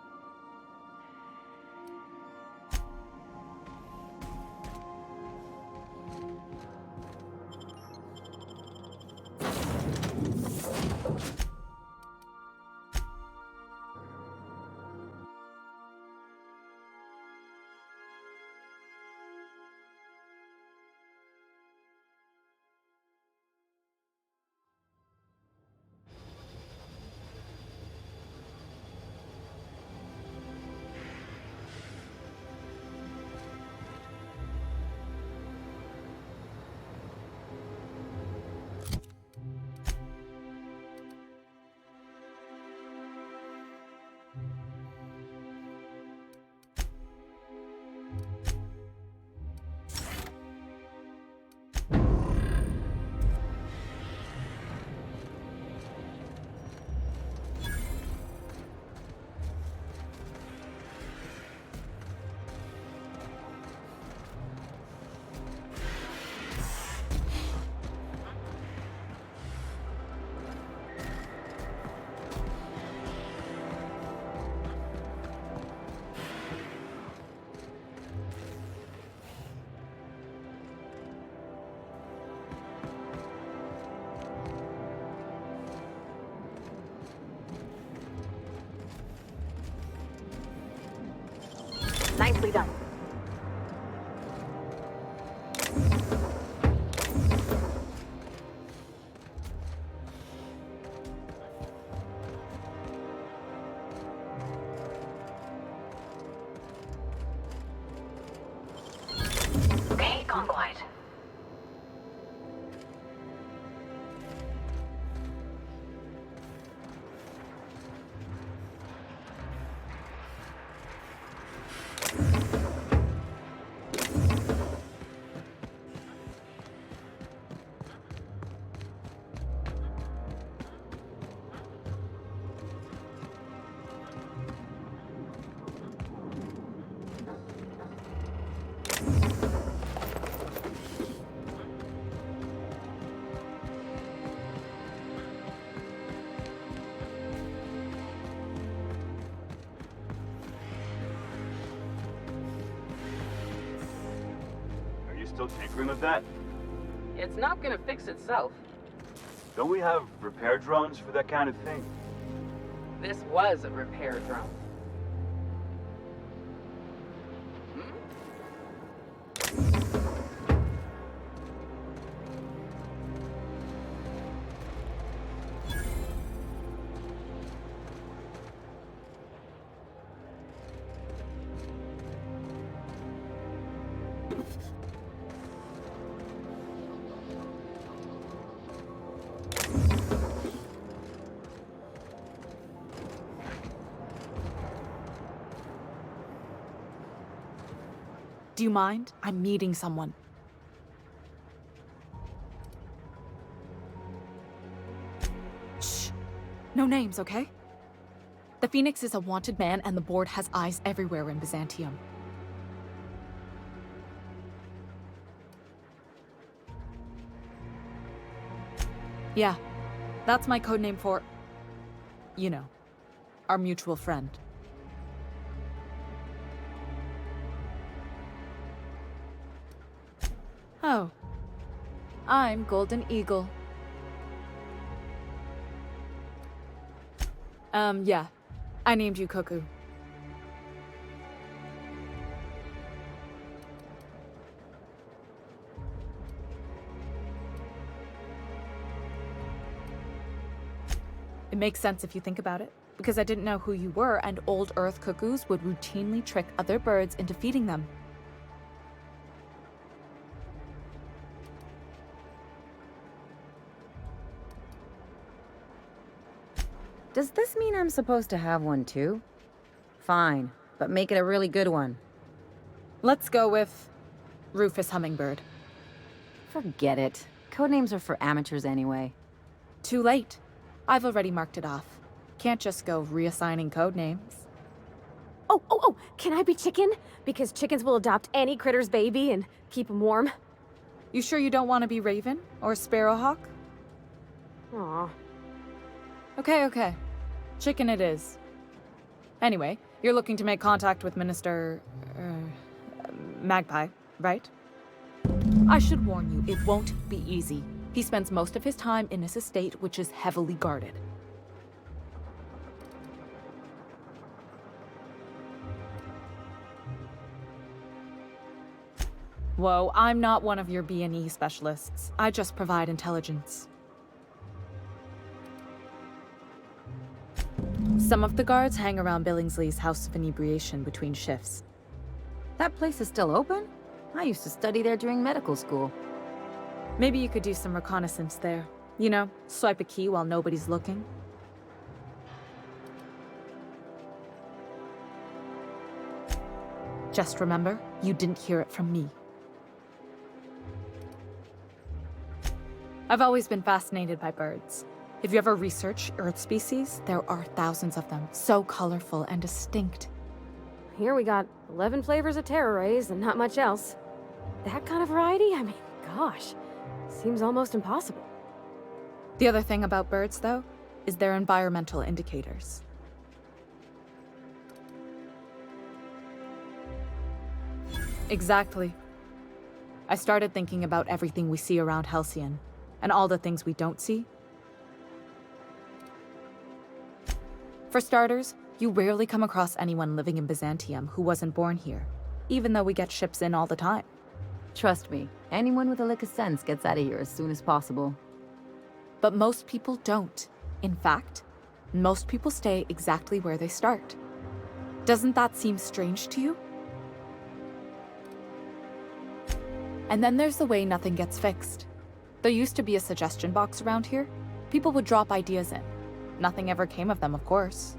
[SPEAKER 9] Nicely done.
[SPEAKER 7] Okay, gone quiet.
[SPEAKER 17] Still tinkering with that?
[SPEAKER 16] It's not gonna fix itself.
[SPEAKER 17] Don't we have repair drones for that kind of thing?
[SPEAKER 16] This was a repair drone.
[SPEAKER 18] Do you mind? I'm meeting someone. Shh. No names, okay? The Phoenix is a wanted man, and the board has eyes everywhere in Byzantium. Yeah, that's my codename for, you know, our mutual friend. Oh, I'm Golden Eagle. Yeah, I named you Cuckoo. It makes sense if you think about it, because I didn't know who you were, and old Earth cuckoos would routinely trick other birds into feeding them.
[SPEAKER 15] Does this mean I'm supposed to have one too? Fine, but make it a really good one.
[SPEAKER 18] Let's go with Rufus Hummingbird.
[SPEAKER 15] Forget it. Codenames are for amateurs anyway.
[SPEAKER 18] Too late. I've already marked it off. Can't just go reassigning codenames.
[SPEAKER 19] Oh, can I be chicken? Because chickens will adopt any critter's baby and keep them warm.
[SPEAKER 18] You sure you don't want to be Raven or Sparrowhawk?
[SPEAKER 19] Aw.
[SPEAKER 18] Okay. Chicken it is. Anyway, you're looking to make contact with Minister... Magpie, right? I should warn you, it won't be easy. He spends most of his time in his estate, which is heavily guarded. Whoa, I'm not one of your B&E specialists. I just provide intelligence. Some of the guards hang around Billingsley's House of Inebriation between shifts.
[SPEAKER 15] That place is still open? I used to study there during medical school.
[SPEAKER 18] Maybe you could do some reconnaissance there. You know, swipe a key while nobody's looking. Just remember, you didn't hear it from me. I've always been fascinated by birds. If you ever research Earth species, there are thousands of them, so colorful and distinct.
[SPEAKER 19] Here we got 11 flavors of terror rays and not much else. That kind of variety? I mean, gosh, seems almost impossible.
[SPEAKER 18] The other thing about birds, though, is their environmental indicators. Exactly. I started thinking about everything we see around Halcyon, and all the things we don't see. For starters, you rarely come across anyone living in Byzantium who wasn't born here, even though we get ships in all the time.
[SPEAKER 15] Trust me, anyone with a lick of sense gets out of here as soon as possible.
[SPEAKER 18] But most people don't. In fact, most people stay exactly where they start. Doesn't that seem strange to you? And then there's the way nothing gets fixed. There used to be a suggestion box around here. People would drop ideas in. Nothing ever came of them, of course.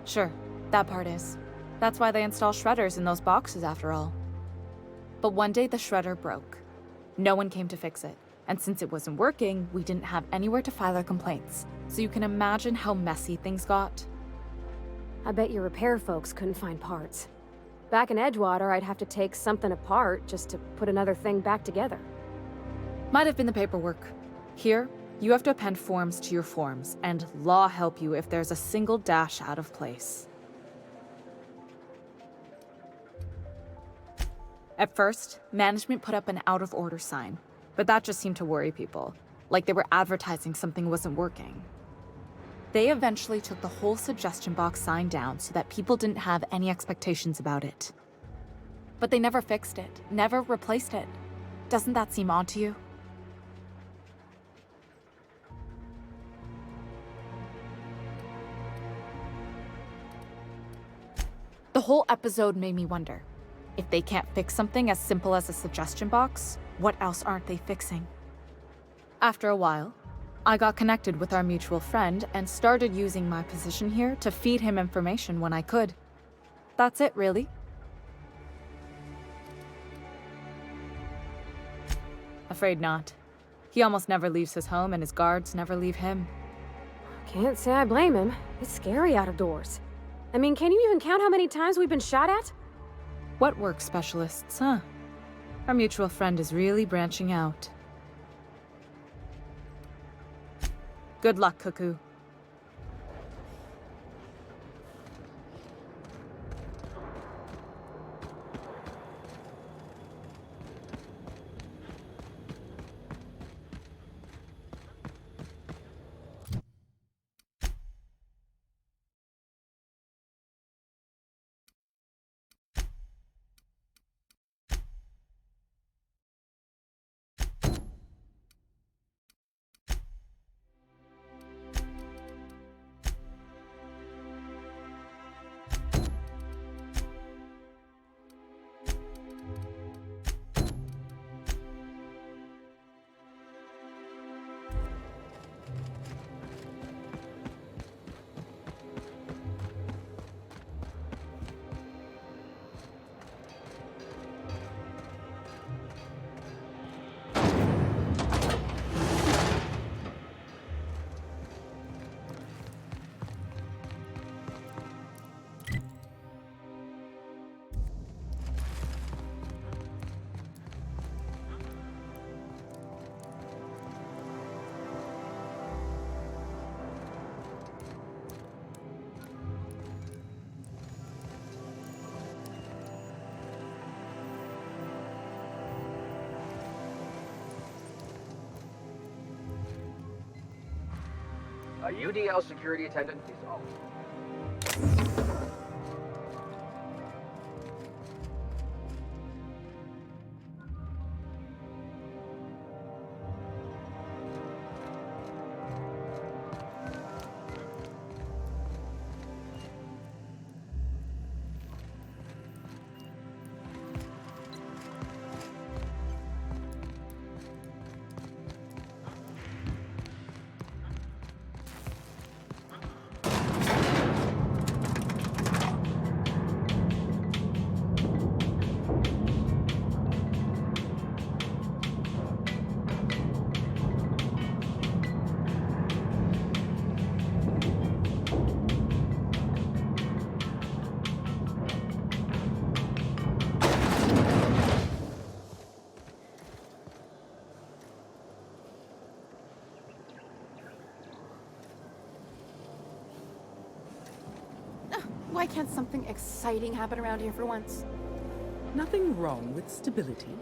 [SPEAKER 18] Sure, that part is. That's why they install shredders in those boxes, after all. But one day the shredder broke. No one came to fix it. And since it wasn't working, we didn't have anywhere to file our complaints. So you can imagine how messy things got.
[SPEAKER 19] I bet your repair folks couldn't find parts. Back in Edgewater, I'd have to take something apart just to put another thing back together.
[SPEAKER 18] Might have been the paperwork. Here, you have to append forms to your forms, and law help you if there's a single dash out of place. At first, management put up an out-of-order sign, but that just seemed to worry people, like they were advertising something wasn't working. They eventually took the whole suggestion box sign down so that people didn't have any expectations about it. But they never fixed it, never replaced it. Doesn't that seem odd to you? The whole episode made me wonder, if they can't fix something as simple as a suggestion box, what else aren't they fixing? After a while, I got connected with our mutual friend and started using my position here to feed him information when I could. That's it, really. Afraid not. He almost never leaves his home, and his guards never leave him.
[SPEAKER 19] Can't say I blame him. It's scary out of doors. I mean, can you even count how many times we've been shot at?
[SPEAKER 18] What work specialists, huh? Our mutual friend is really branching out. Good luck, Cuckoo.
[SPEAKER 20] A UDL security attendant is all.
[SPEAKER 21] Why can't something exciting happen around here for once?
[SPEAKER 22] Nothing wrong with stability.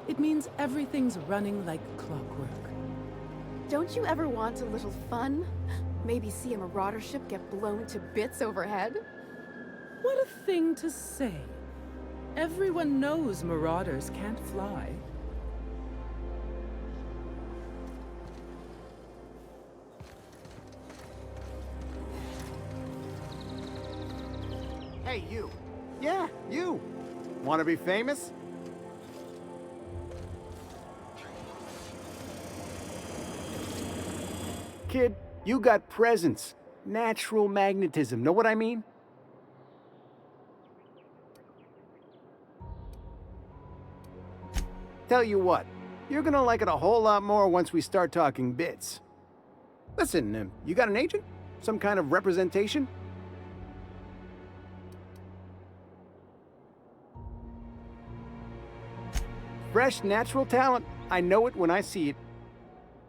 [SPEAKER 22] It means everything's running like clockwork.
[SPEAKER 21] Don't you ever want a little fun? Maybe see a marauder ship get blown to bits overhead?
[SPEAKER 22] What a thing to say. Everyone knows marauders can't fly.
[SPEAKER 11] Hey, you. Yeah, you. Want to be famous? Kid, you got presence. Natural magnetism. Know what I mean? Tell you what, you're gonna like it a whole lot more once we start talking bits. Listen, you got an agent? Some kind of representation? Fresh, natural talent. I know it when I see it.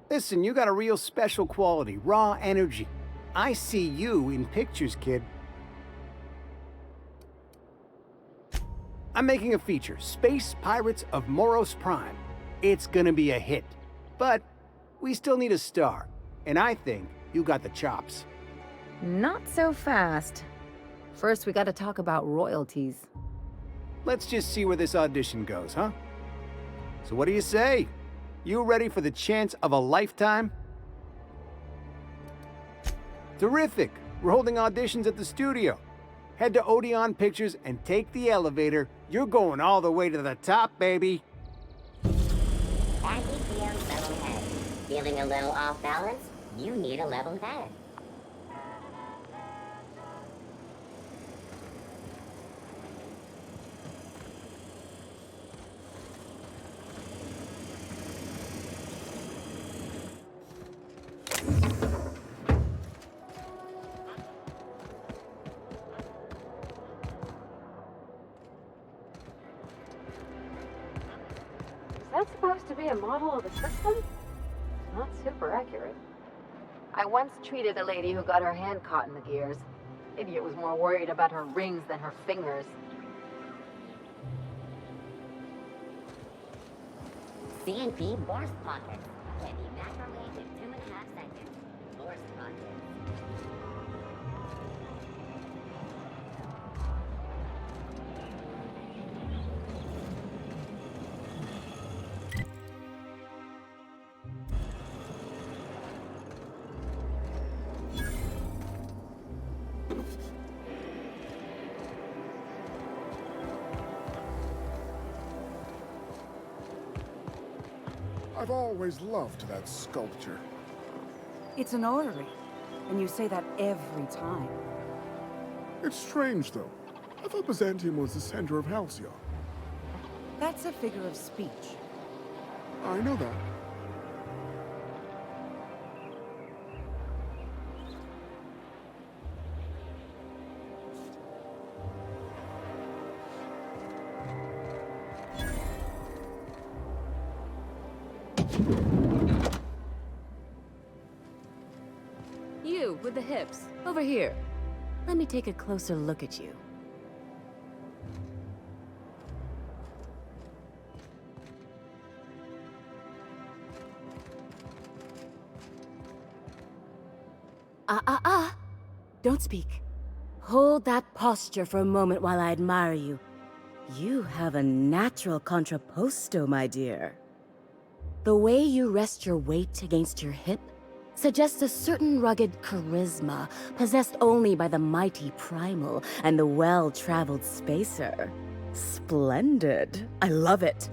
[SPEAKER 11] Listen, you got a real special quality, raw energy. I see you in pictures, kid. I'm making a feature, Space Pirates of Moros Prime. It's gonna be a hit. But we still need a star. And I think you got the chops.
[SPEAKER 15] Not so fast. First, we gotta talk about royalties.
[SPEAKER 11] Let's just see where this audition goes, huh? So what do you say? You ready for the chance of a lifetime? Terrific! We're holding auditions at the studio. Head to Odeon Pictures and take the elevator. You're going all the way to the top, baby.
[SPEAKER 4] Happy feels so head. Feeling a little off balance? You need a level head.
[SPEAKER 19] Is that supposed to be a model of the system? Not super accurate.
[SPEAKER 9] I once treated a lady who got her hand caught in the gears. Idiot was more worried about her rings than her fingers.
[SPEAKER 4] CNP burst pockets. Can evaporate in 2.5 seconds. Burst pockets.
[SPEAKER 5] I've always loved that sculpture.
[SPEAKER 6] It's an orrery, and you say that every time.
[SPEAKER 5] It's strange, though. I thought Byzantium was the center of Halcyon.
[SPEAKER 6] That's a figure of speech.
[SPEAKER 5] I know that.
[SPEAKER 15] You, with the hips. Over here. Let me take a closer look at you. Don't speak. Hold that posture for a moment while I admire you. You have a natural contrapposto, my dear. The way you rest your weight against your hip suggests a certain rugged charisma possessed only by the mighty primal and the well-traveled spacer. Splendid. I love it.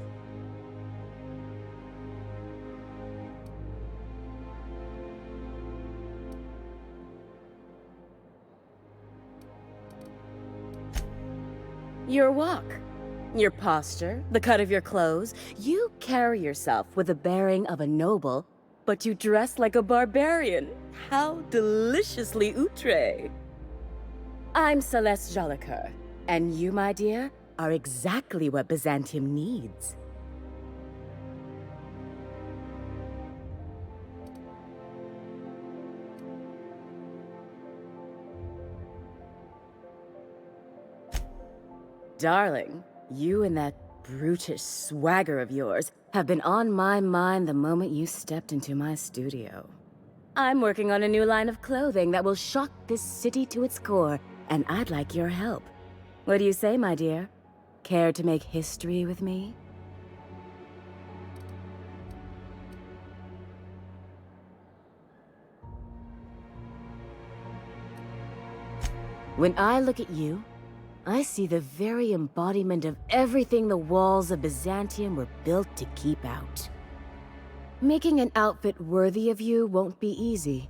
[SPEAKER 15] Your walk, your posture, the cut of your clothes, you carry yourself with the bearing of a noble, but you dress like a barbarian. How deliciously outre. I'm Celeste Jolicoeur, and you, my dear, are exactly what Byzantium needs. Darling, you and that brutish swagger of yours have been on my mind the moment you stepped into my studio. I'm working on a new line of clothing that will shock this city to its core, and I'd like your help. What do you say, my dear? Care to make history with me? When I look at you, I see the very embodiment of everything the walls of Byzantium were built to keep out. Making an outfit worthy of you won't be easy.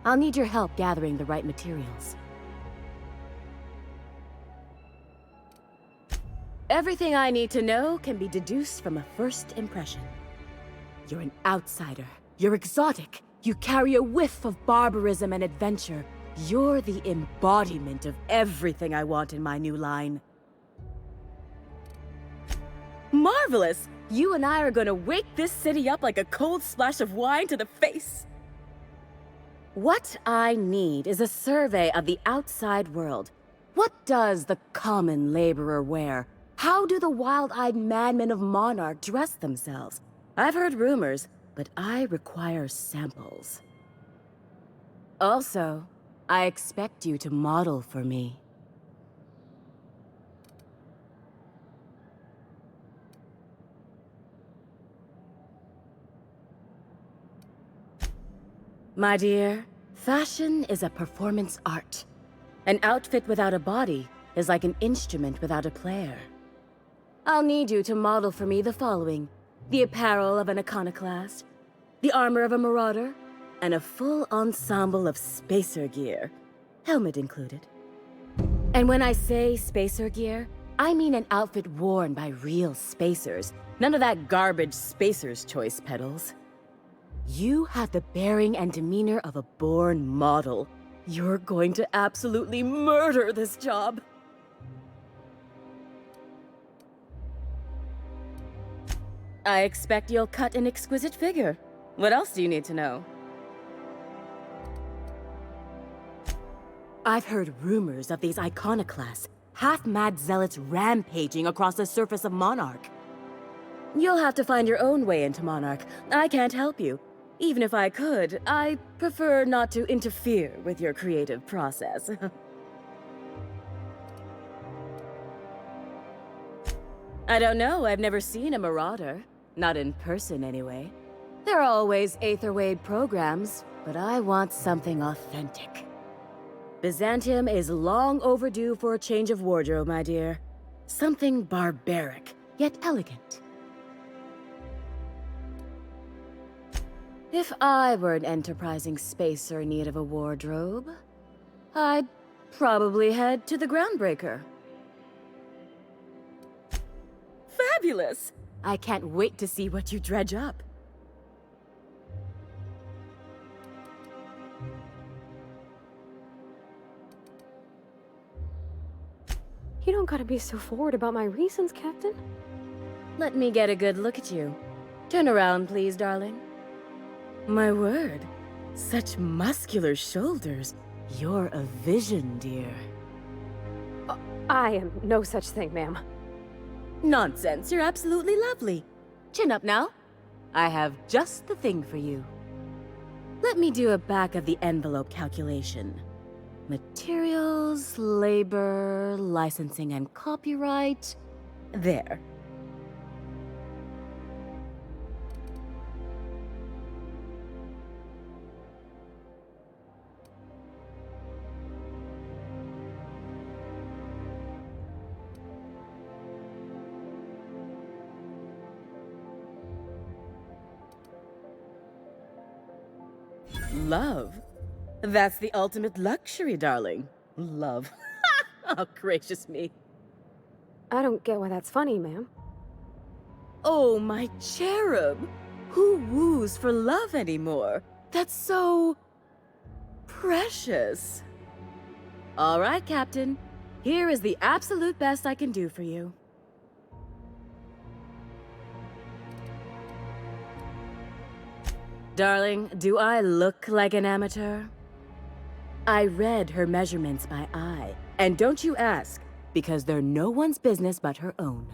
[SPEAKER 15] I'll need your help gathering the right materials. Everything I need to know can be deduced from a first impression. You're an outsider. You're exotic. You carry a whiff of barbarism and adventure. You're the embodiment of everything I want in my new line. Marvelous! You and I are gonna wake this city up like a cold splash of wine to the face. What I need is a survey of the outside world. What does the common laborer wear? How do the wild-eyed madmen of Monarch dress themselves? I've heard rumors, but I require samples. Also, I expect you to model for me. My dear, fashion is a performance art. An outfit without a body is like an instrument without a player. I'll need you to model for me the following: the apparel of an iconoclast, the armor of a marauder,
[SPEAKER 10] and a full ensemble of spacer gear, helmet included. And when I say spacer gear, I mean an outfit worn by real spacers. None of that garbage spacer's choice pedals. You have the bearing and demeanor of a born model. You're going to absolutely murder this job. I expect you'll cut an exquisite figure. What else do you need to know? I've heard rumors of these iconoclasts, half-mad zealots rampaging across the surface of Monarch. You'll have to find your own way into Monarch. I can't help you. Even if I could, I prefer not to interfere with your creative process. I don't know, I've never seen a marauder. Not in person, anyway. There are always Aetherwade programs, but I want something authentic. Byzantium is long overdue for a change of wardrobe, my dear. Something barbaric, yet elegant. If I were an enterprising spacer in need of a wardrobe, I'd probably head to the Groundbreaker. Fabulous! I can't wait to see what you dredge up.
[SPEAKER 19] You don't gotta be so forward about my reasons, Captain.
[SPEAKER 10] Let me get a good look at you. Turn around, please, darling. My word, such muscular shoulders. You're a vision, dear.
[SPEAKER 19] I am no such thing, ma'am.
[SPEAKER 10] Nonsense, you're absolutely lovely. Chin up now. I have just the thing for you. Let me do a back-of-the-envelope calculation. Materials, labor, licensing and copyright. There. Love? That's the ultimate luxury, darling. Love. Oh, gracious me.
[SPEAKER 19] I don't get why that's funny, ma'am.
[SPEAKER 10] Oh, my cherub. Who woos for love anymore? That's so... precious. All right, Captain. Here is the absolute best I can do for you. Darling, do I look like an amateur? I read her measurements by eye. And don't you ask, because they're no one's business but her own.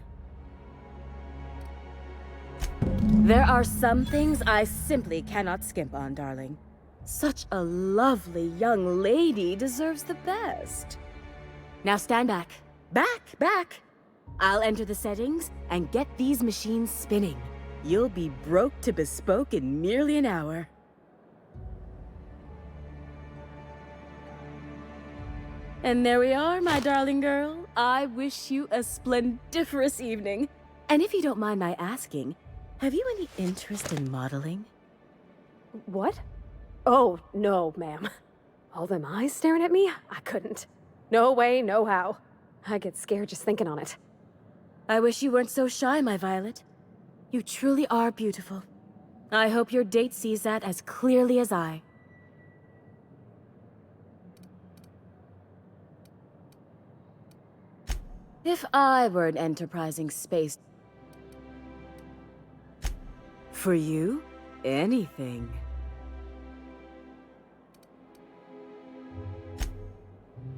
[SPEAKER 10] There are some things I simply cannot skimp on, darling. Such a lovely young lady deserves the best. Now stand back. Back! I'll enter the settings and get these machines spinning. You'll be broke to bespoke in merely an hour. And there we are, my darling girl. I wish you a splendiferous evening. And if you don't mind my asking, have you any interest in modeling?
[SPEAKER 19] What? Oh, no, ma'am. All them eyes staring at me? I couldn't. No way, no how. I get scared just thinking on it.
[SPEAKER 10] I wish you weren't so shy, my Violet. You truly are beautiful. I hope your date sees that as clearly as I. If I were an enterprising space... For you, anything.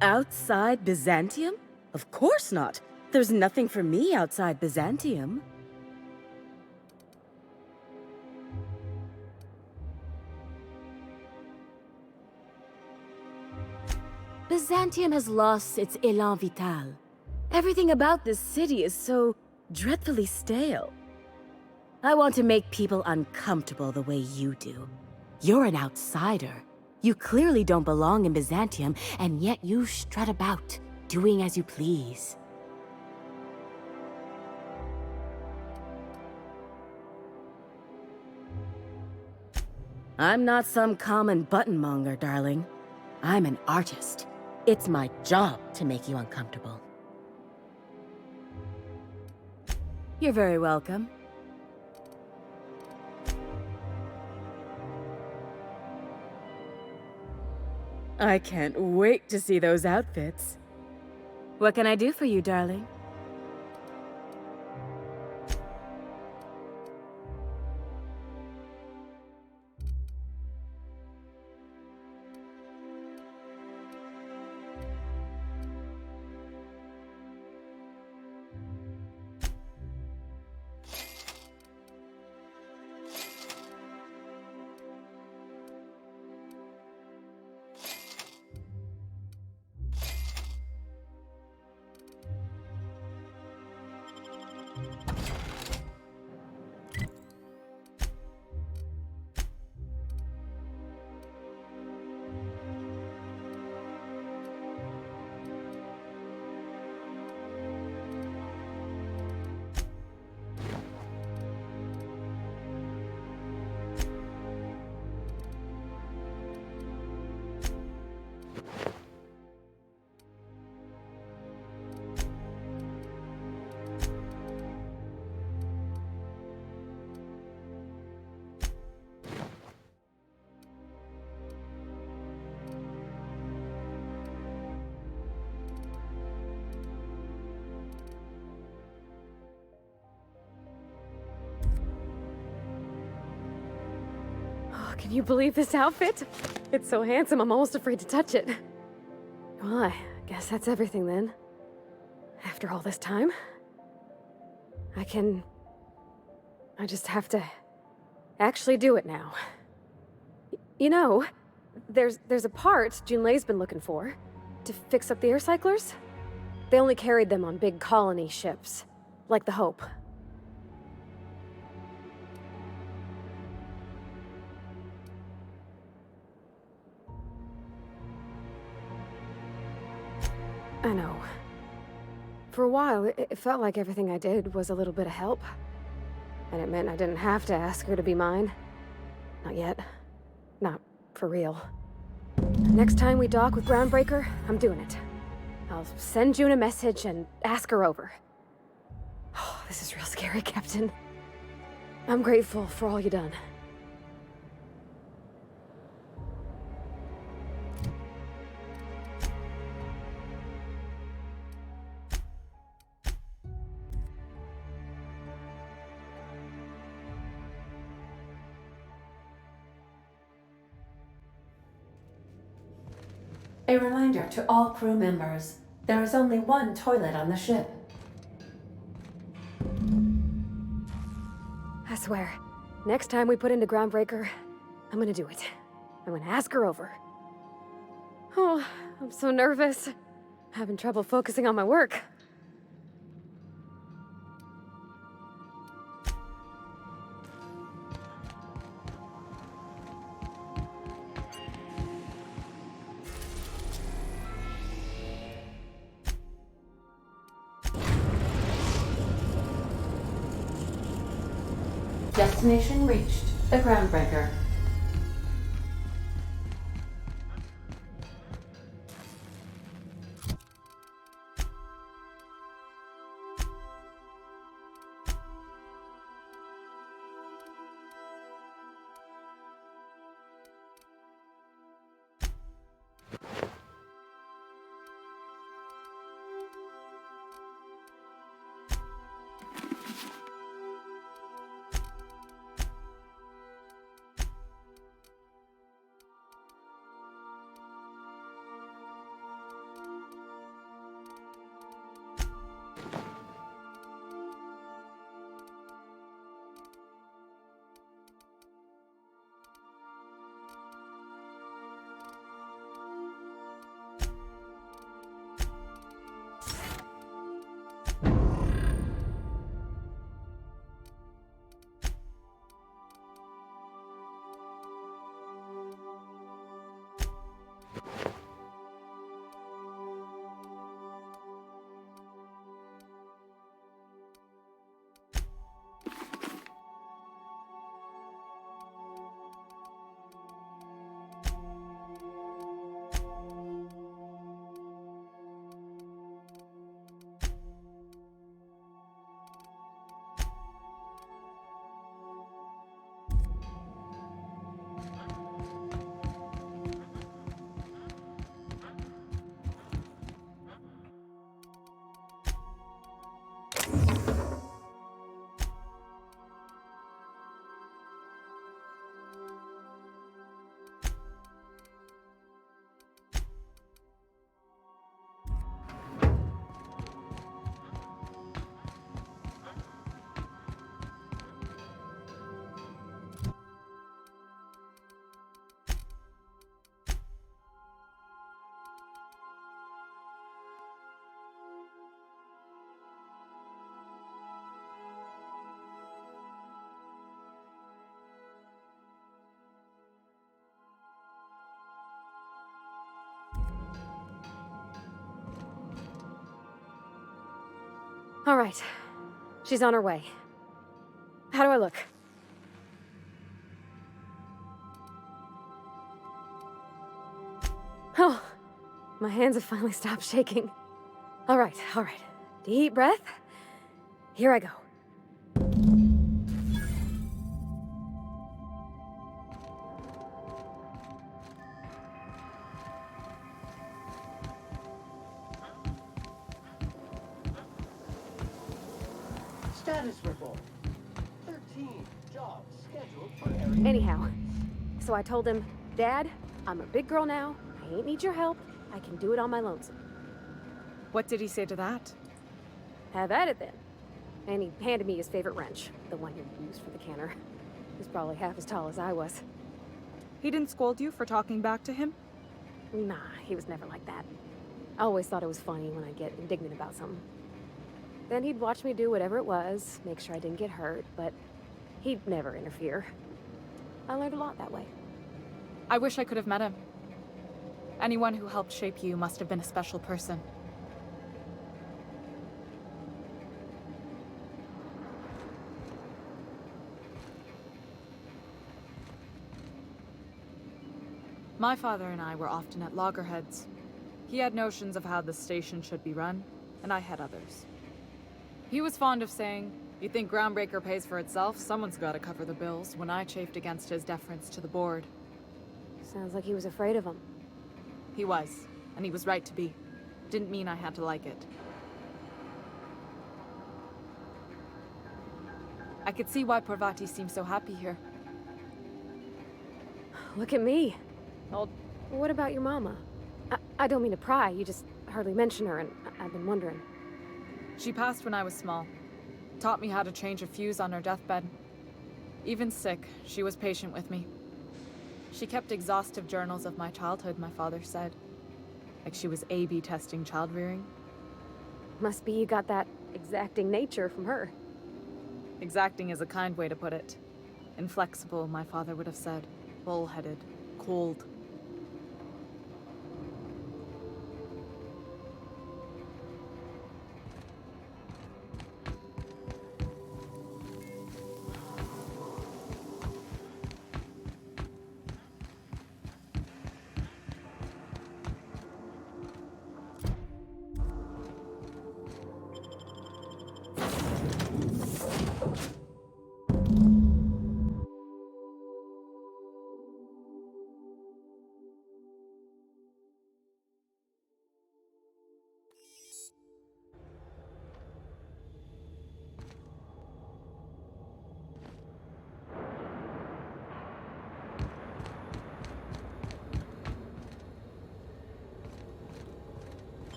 [SPEAKER 10] Outside Byzantium? Of course not. There's nothing for me outside Byzantium. Byzantium has lost its élan vital. Everything about this city is so dreadfully stale. I want to make people uncomfortable the way you do. You're an outsider. You clearly don't belong in Byzantium, and yet you strut about, doing as you please. I'm not some common button-monger, darling. I'm an artist. It's my job to make you uncomfortable. You're very welcome. I can't wait to see those outfits. What can I do for you, darling?
[SPEAKER 19] Can you believe this outfit? It's so handsome, I'm almost afraid to touch it. Well, I guess that's everything then. After all this time, I just have to actually do it now. You know, there's a part Junlei's been looking for to fix up the air cyclers. They only carried them on big colony ships, like the Hope. I know. For a while, it felt like everything I did was a little bit of help. And it meant I didn't have to ask her to be mine. Not yet. Not for real. Next time we dock with Groundbreaker, I'm doing it. I'll send June a message and ask her over. Oh, this is real scary, Captain. I'm grateful for all you done.
[SPEAKER 1] A reminder to all crew members, there is only one toilet on the ship.
[SPEAKER 19] I swear, next time we put into Groundbreaker, I'm gonna do it. I'm gonna ask her over. Oh, I'm so nervous. Having trouble focusing on my work.
[SPEAKER 1] Destination reached, the Groundbreaker.
[SPEAKER 19] All right. She's on her way. How do I look? Oh, my hands have finally stopped shaking. All right. Deep breath. Here I go.
[SPEAKER 13] Status report. 13 jobs scheduled for area.
[SPEAKER 19] Anyhow, so I told him, Dad, I'm a big girl now. I ain't need your help. I can do it on my lonesome.
[SPEAKER 18] What did he say to that?
[SPEAKER 19] Have at it then. And he handed me his favorite wrench, the one you used for the canner. He's probably half as tall as I was.
[SPEAKER 18] He didn't scold you for talking back to him?
[SPEAKER 19] Nah, he was never like that. I always thought it was funny when I'd get indignant about something. Then he'd watch me do whatever it was, make sure I didn't get hurt, but he'd never interfere. I learned a lot that way.
[SPEAKER 18] I wish I could have met him. Anyone who helped shape you must have been a special person. My father and I were often at loggerheads. He had notions of how the station should be run, and I had others. He was fond of saying, "You think Groundbreaker pays for itself? Someone's got to cover the bills," when I chafed against his deference to the board.
[SPEAKER 19] Sounds like he was afraid of him.
[SPEAKER 18] He was, and he was right to be. Didn't mean I had to like it. I could see why Parvati seems so happy here.
[SPEAKER 19] Look at me. Well, what about your mama? I don't mean to pry, you just hardly mention her, and I've been wondering.
[SPEAKER 18] She passed when I was small. Taught me how to change a fuse on her deathbed. Even sick, she was patient with me. She kept exhaustive journals of my childhood, my father said. Like she was A/B testing child rearing.
[SPEAKER 19] Must be you got that exacting nature from her.
[SPEAKER 18] Exacting is a kind way to put it. Inflexible, my father would have said. Bull-headed. Cold.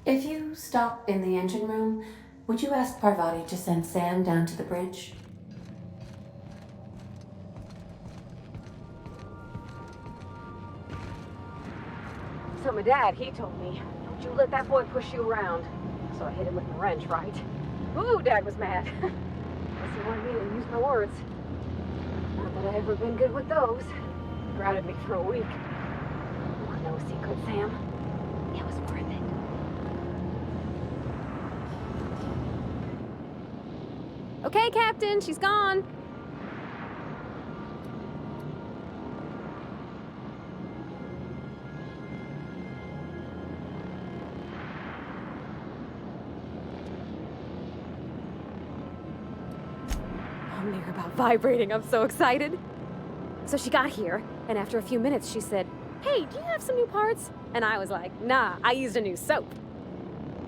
[SPEAKER 1] If you stop in the engine room, would you ask Parvati to send Sam down to the bridge?
[SPEAKER 19] So my dad, he told me, don't you let that boy push you around. So I hit him with my wrench, right? Ooh, Dad was mad. Guess he wanted me to use my words. Not that I've ever been good with those. Grounded me for a week. No secret, Sam. It was worth it. Okay, Captain, she's gone. I'm near about vibrating. I'm so excited. So she got here, and after a few minutes, she said, "Hey, do you have some new parts?" And I was like, "Nah, I used a new soap."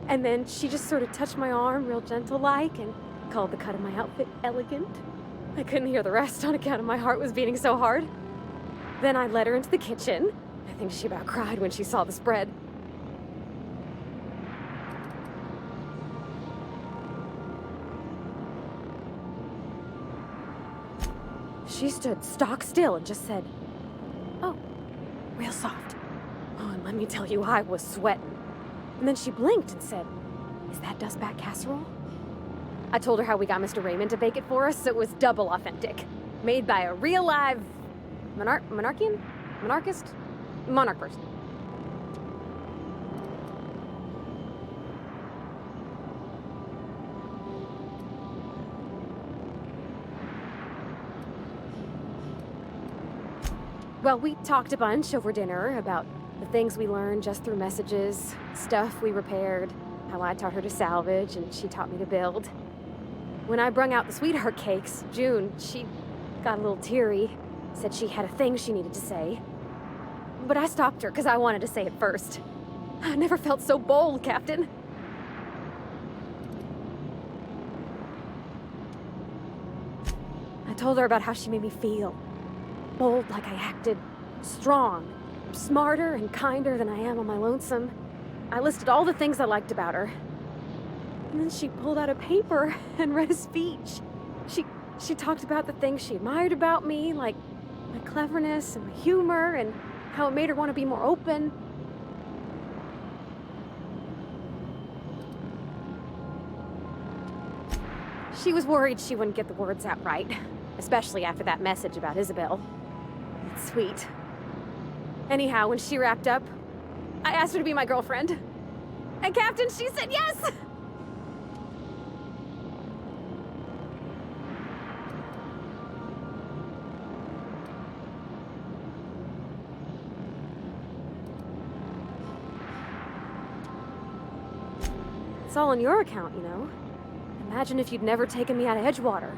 [SPEAKER 19] And then she just sort of touched my arm real gentle-like and called the cut of my outfit elegant. I couldn't hear the rest on account of my heart was beating so hard. Then I led her into the kitchen. I think she about cried when she saw the spread. She stood stock still and just said, "Oh, real soft." Oh, and let me tell you, I was sweating. And then she blinked and said, "Is that dustback casserole?" I told her how we got Mr. Raymond to bake it for us, so it was double authentic. Made by a real live Monarchian? Monarchist? Monarch person. Well, we talked a bunch over dinner about the things we learned just through messages, stuff we repaired, how I taught her to salvage and she taught me to build. When I brung out the sweetheart cakes, June, she got a little teary, said she had a thing she needed to say. But I stopped her because I wanted to say it first. I never felt so bold, Captain. I told her about how she made me feel. Bold like I acted, strong, smarter and kinder than I am on my lonesome. I listed all the things I liked about her. And then she pulled out a paper and read a speech. She talked about the things she admired about me, like my cleverness and my humor, and how it made her want to be more open. She was worried she wouldn't get the words out right, especially after that message about Isabel. It's sweet. Anyhow, when she wrapped up, I asked her to be my girlfriend. And Captain, she said yes! It's all on your account, you know. Imagine if you'd never taken me out of Edgewater.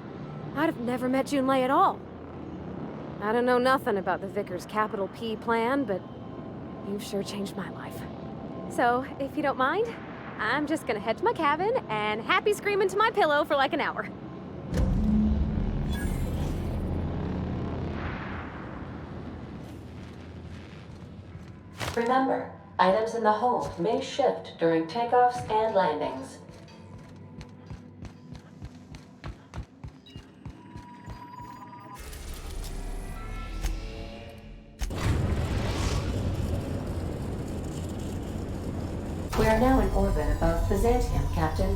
[SPEAKER 19] I'd have never met Junlei at all. I don't know nothing about the Vicar's capital P plan, but you've sure changed my life. So, if you don't mind, I'm just gonna head to my cabin and happy scream into my pillow for like an hour.
[SPEAKER 1] Remember, items in the hold may shift during takeoffs and landings. We are now in orbit above Byzantium, Captain.